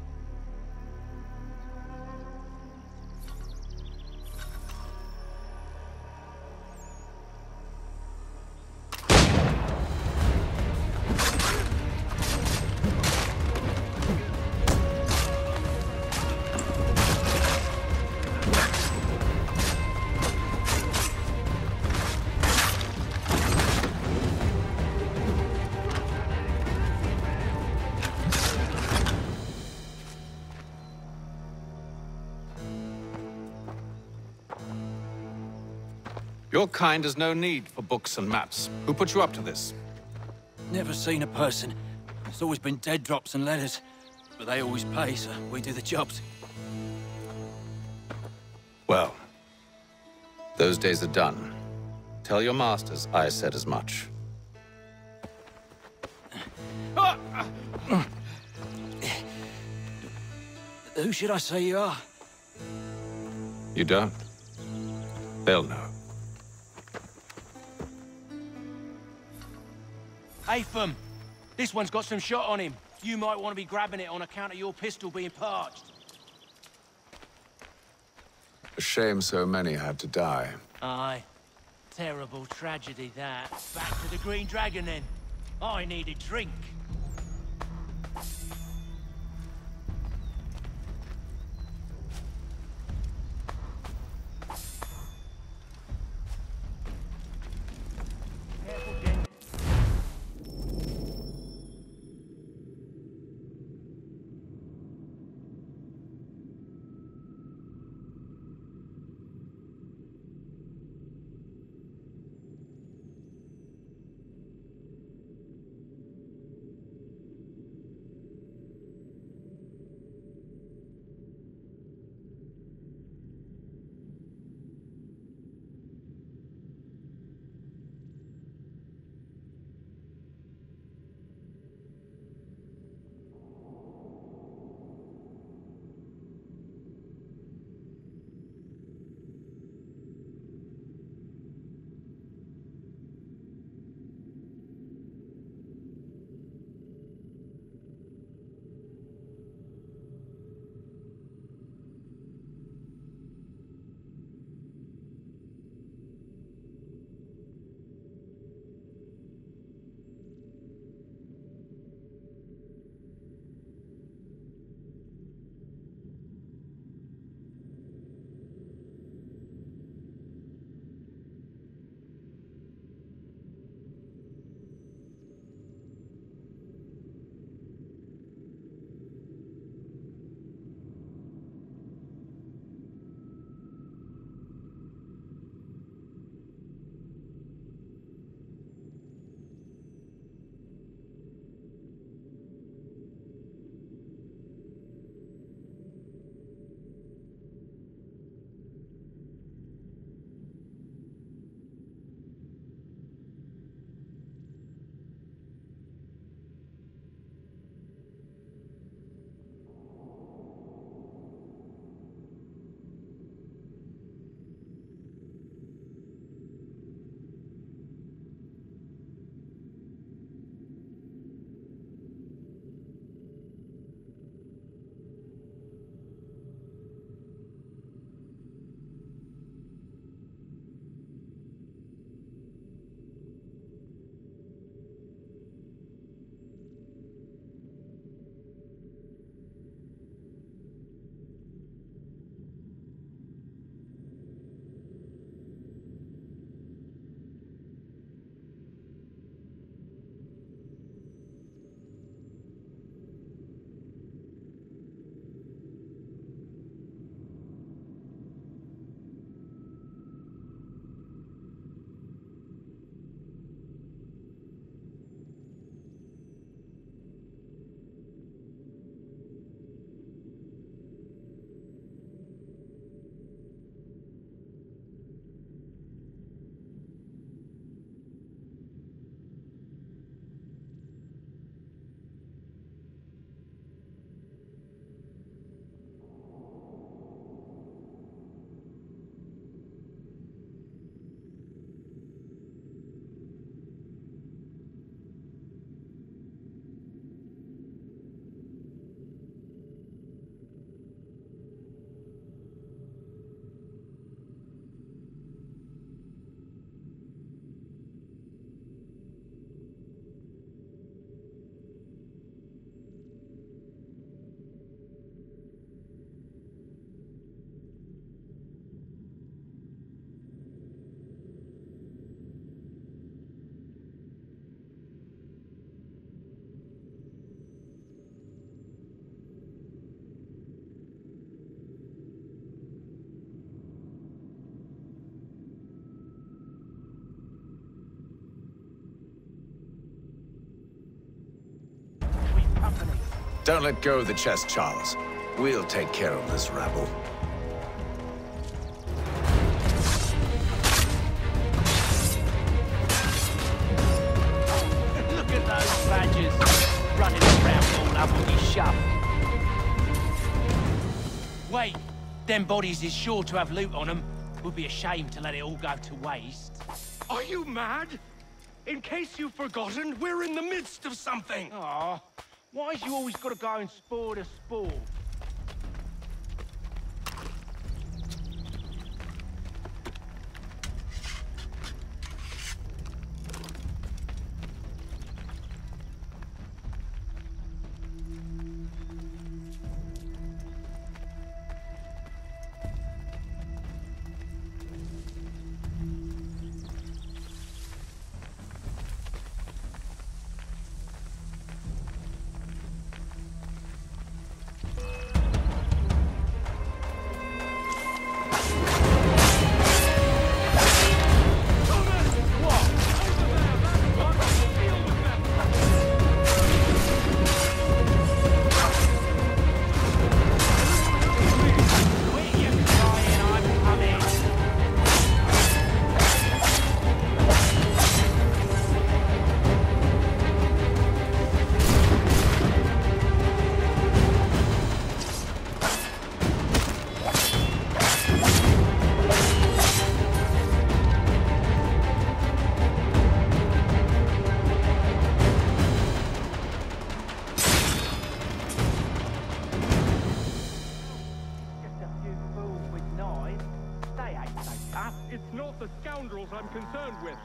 Your kind has no need for books and maps. Who put you up to this? Never seen a person. It's always been dead drops and letters. But they always pay, so we do the jobs. Well, those days are done. Tell your masters I said as much. Who should I say you are? You don't? They'll know. Atham, this one's got some shot on him. You might want to be grabbing it on account of your pistol being parched. A shame so many had to die. Aye. Terrible tragedy, that. Back to the Green Dragon, then. I need a drink. Don't let go of the chest, Charles. We'll take care of this rabble. Look at those badgers running around all up your shop. Wait, them bodies is sure to have loot on them. Would be a shame to let it all go to waste. Are you mad? In case you've forgotten, we're in the midst of something. Aw, why's you always got to go and spore the spore? It's not the scoundrels I'm concerned with.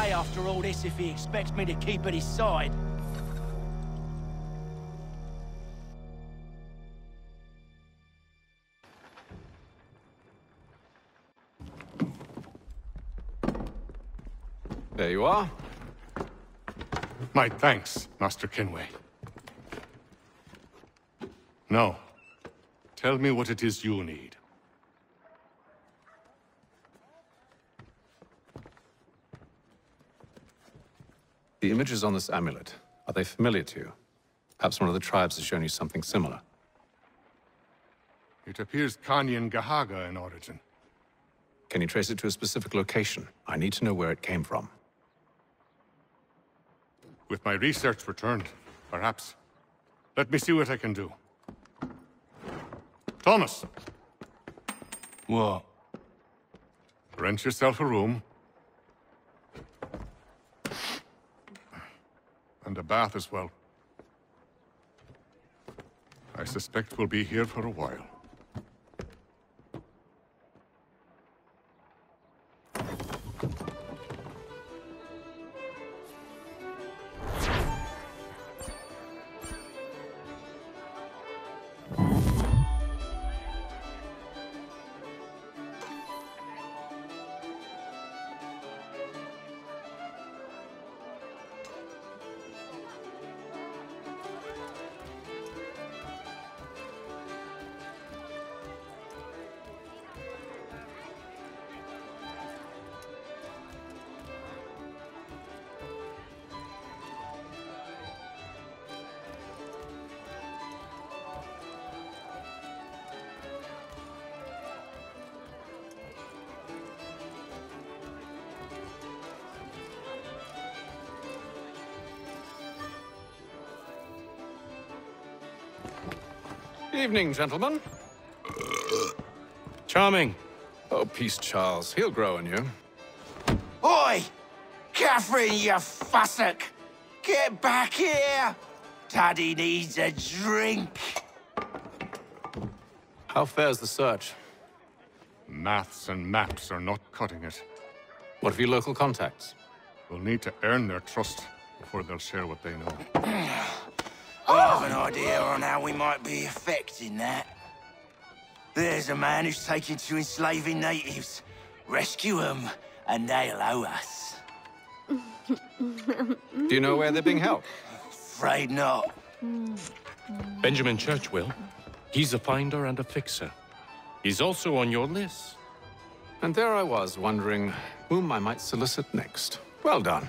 After all this, if he expects me to keep at his side. There you are. My thanks, Master Kenway. Now, tell me what it is you need. The images on this amulet, are they familiar to you? Perhaps one of the tribes has shown you something similar. It appears Kanyan Gahaga in origin. Can you trace it to a specific location? I need to know where it came from. With my research returned, perhaps. Let me see what I can do. Thomas! What? Rent yourself a room. And a bath as well. I suspect we'll be here for a while. Evening, gentlemen. Charming. Oh, peace, Charles. He'll grow on you. Oi! Catherine, you fussock! Get back here! Daddy needs a drink. How fares the search? Maths and maps are not cutting it. What of your local contacts? We'll need to earn their trust before they'll share what they know. I have an idea on how we might be affecting that. There's a man who's taken to enslaving natives. Rescue them, and they'll owe us. Do you know where they're being held? Afraid not. Benjamin Church will. He's a finder and a fixer. He's also on your list. And there I was, wondering whom I might solicit next. Well done.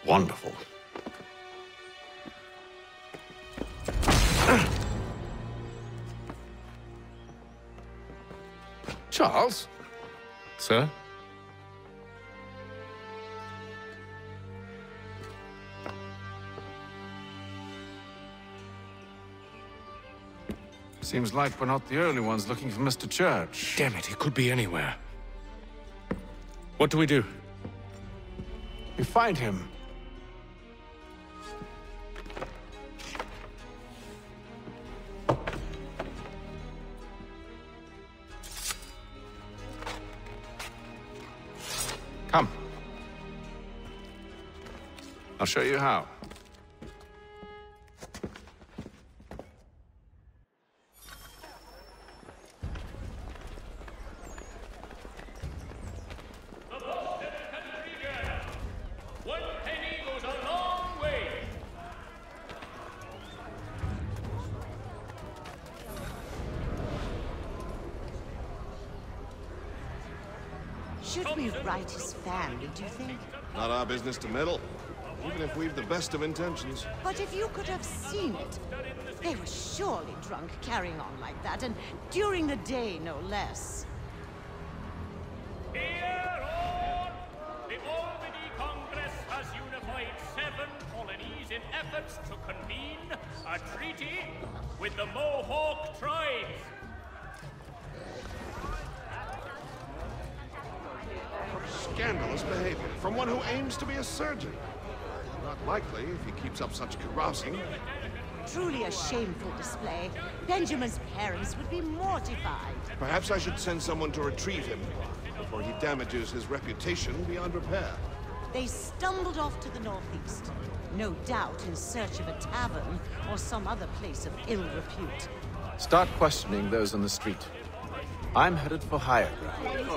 Wonderful. Charles? Sir? Seems like we're not the only ones looking for Mr. Church. Damn it, he could be anywhere. What do we do? We find him. Come. I'll show you how. Should we write his family, do you think? Not our business to meddle, even if we've the best of intentions. But if you could have seen it, they were surely drunk carrying on like that, and during the day, no less. The Albany Congress has unified 7 colonies in efforts to convene a treaty with the Mohawk tribes. Scandalous behavior from one who aims to be a surgeon. Not likely if he keeps up such carousing. Truly a shameful display. Benjamin's parents would be mortified. Perhaps I should send someone to retrieve him before he damages his reputation beyond repair. They stumbled off to the northeast, no doubt in search of a tavern or some other place of ill repute. Start questioning those on the street. I'm headed for higher ground.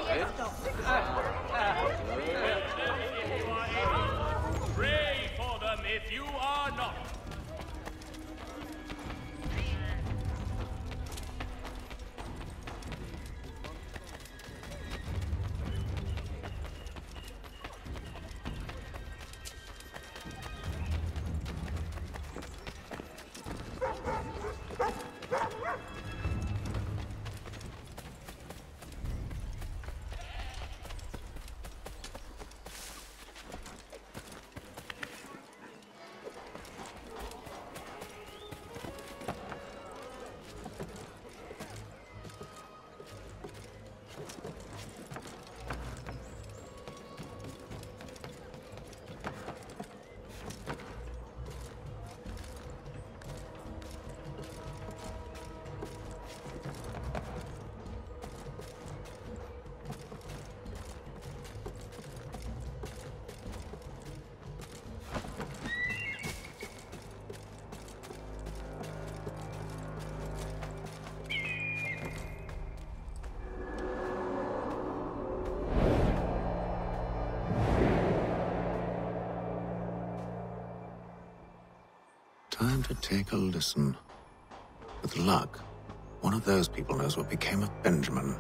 Time to take a listen. With luck, one of those people knows what became of Benjamin.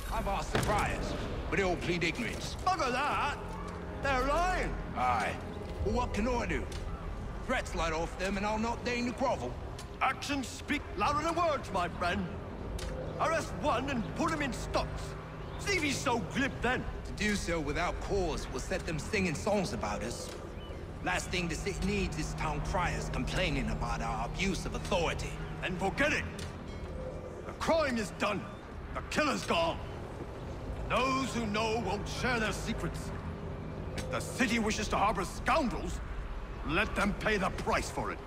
I've asked the friars, but they all plead ignorance. Bugger that! They're lying! Aye. Well, what can I do? Threats light off them and I'll not deign to grovel. Actions speak louder than words, my friend. Arrest one and put him in stocks. See if he's so glib then. To do so without cause will set them singing songs about us. Last thing the city needs is town criers complaining about our abuse of authority. And forget it! The crime is done. The killer's gone. Those who know won't share their secrets. If the city wishes to harbor scoundrels, let them pay the price for it.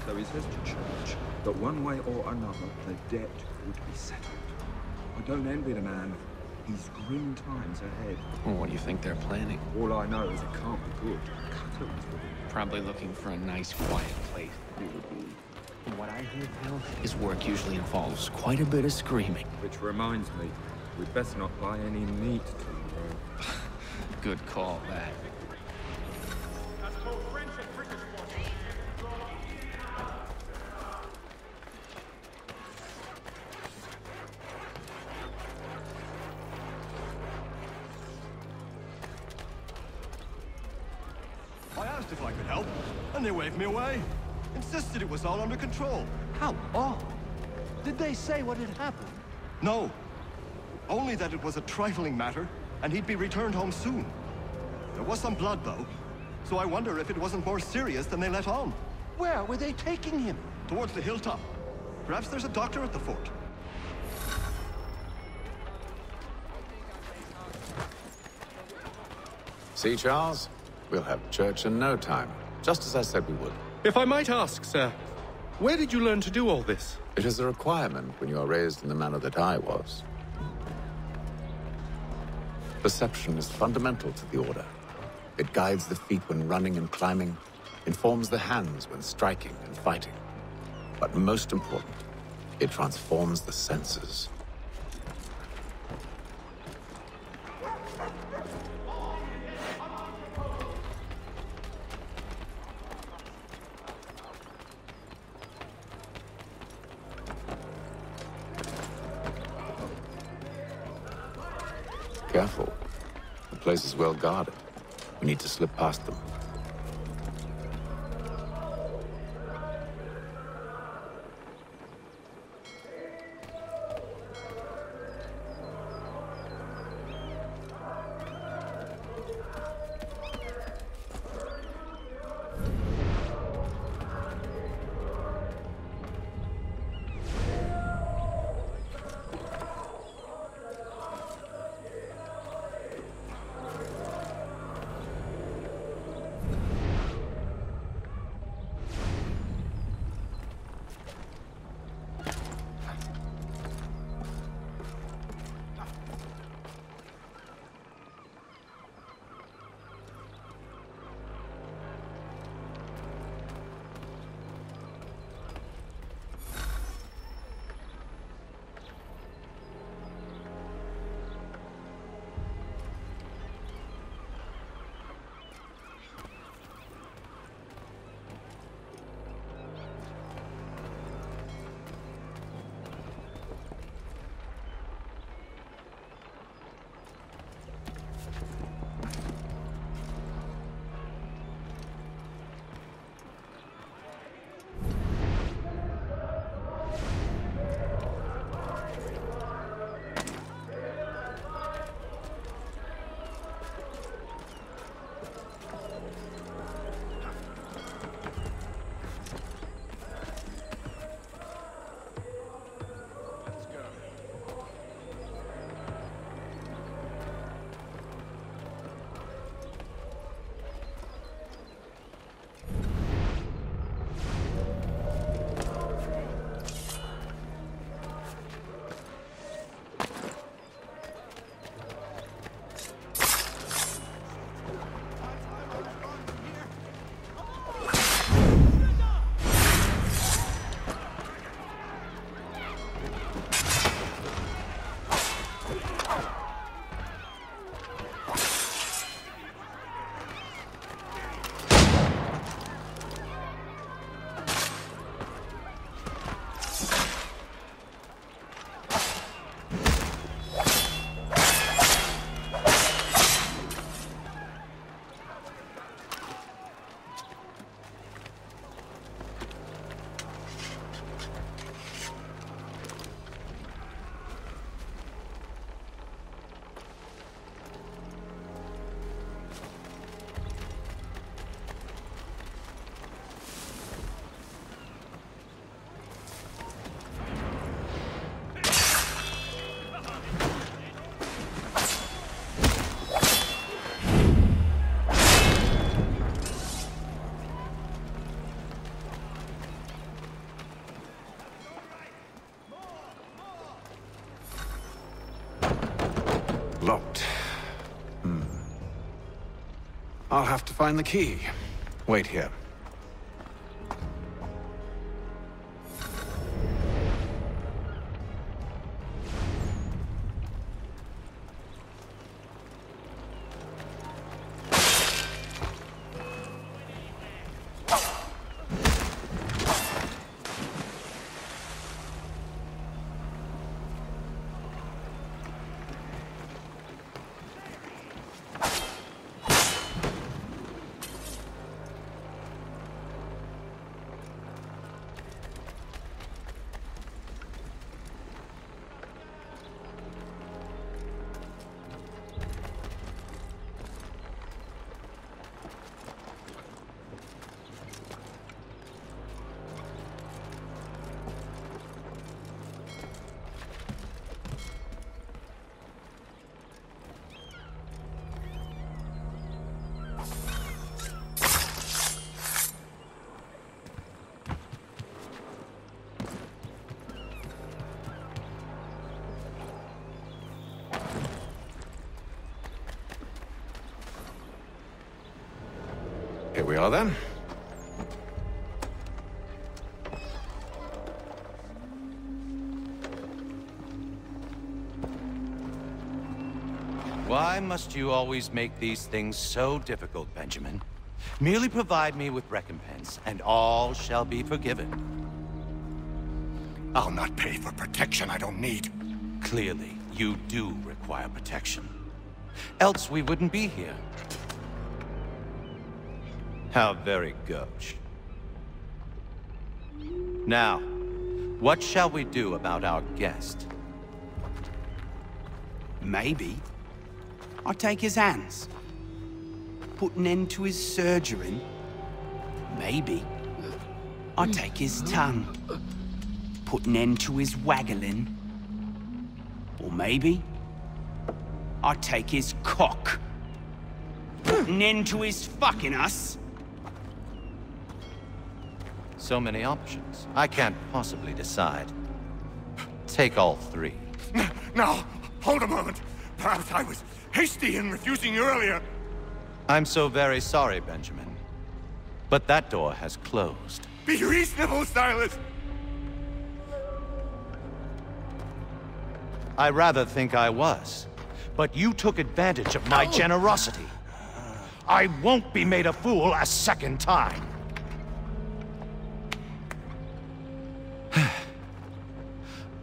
So he says to Church that one way or another the debt would be settled. I don't envy the man. He's grim times ahead. Well, what do you think they're planning? All I know is it can't be good. Cut it. Probably looking for a nice, quiet place. From what I hear, Phil, his work usually involves quite a bit of screaming. Which reminds me, we'd best not buy any meat tomorrow. Good call, that. I asked if I could help, and they waved me away. Insisted it was all under control. How odd. Did they say what had happened? No. Only that it was a trifling matter, and he'd be returned home soon. There was some blood, though, so I wonder if it wasn't more serious than they let on. Where were they taking him? Towards the hilltop. Perhaps there's a doctor at the fort. See, Charles? We'll have church in no time, just as I said we would. If I might ask, sir, where did you learn to do all this? It is a requirement when you are raised in the manner that I was. Perception is fundamental to the Order. It guides the feet when running and climbing, informs the hands when striking and fighting. But most important, it transforms the senses. Careful. The place is well guarded. We need to slip past them. I'll have to find the key. Wait here. Here we are, then. Why must you always make these things so difficult, Benjamin? Merely provide me with recompense, and all shall be forgiven. I'll not pay for protection I don't need. Clearly, you do require protection. Else we wouldn't be here. How very gauche. Now, what shall we do about our guest? Maybe I'll take his hands. Put an end to his surgering. Maybe I'll take his tongue. Put an end to his waggling. Or maybe I'll take his cock. Put an end to his fucking us. So many options. I can't possibly decide. Take all three. Now, hold a moment. Perhaps I was hasty in refusing you earlier. I'm so very sorry, Benjamin. But that door has closed. Be reasonable, Silas! I rather think I was. But you took advantage of my generosity. I won't be made a fool a second time.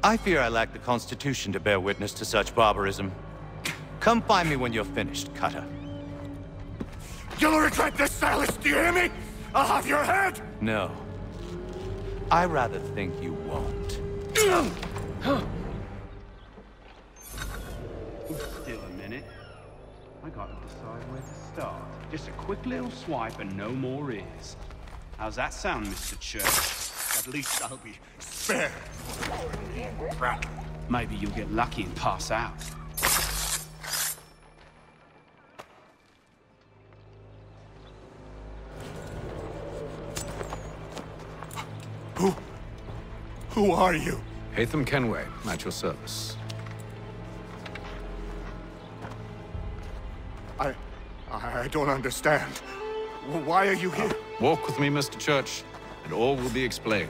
I fear I lack the constitution to bear witness to such barbarism. Come find me when you're finished, Cutter. You'll regret this, Silas, do you hear me? I'll have your head! No. I rather think you won't. Still a minute. I gotta decide where to start. Just a quick little swipe and no more is. How's that sound, Mr. Church? At least I'll be spared. Maybe you'll get lucky and pass out. Who are you? Hatham Kenway, at your service. I don't understand. Why are you here? Walk with me, Mr. Church, and all will be explained.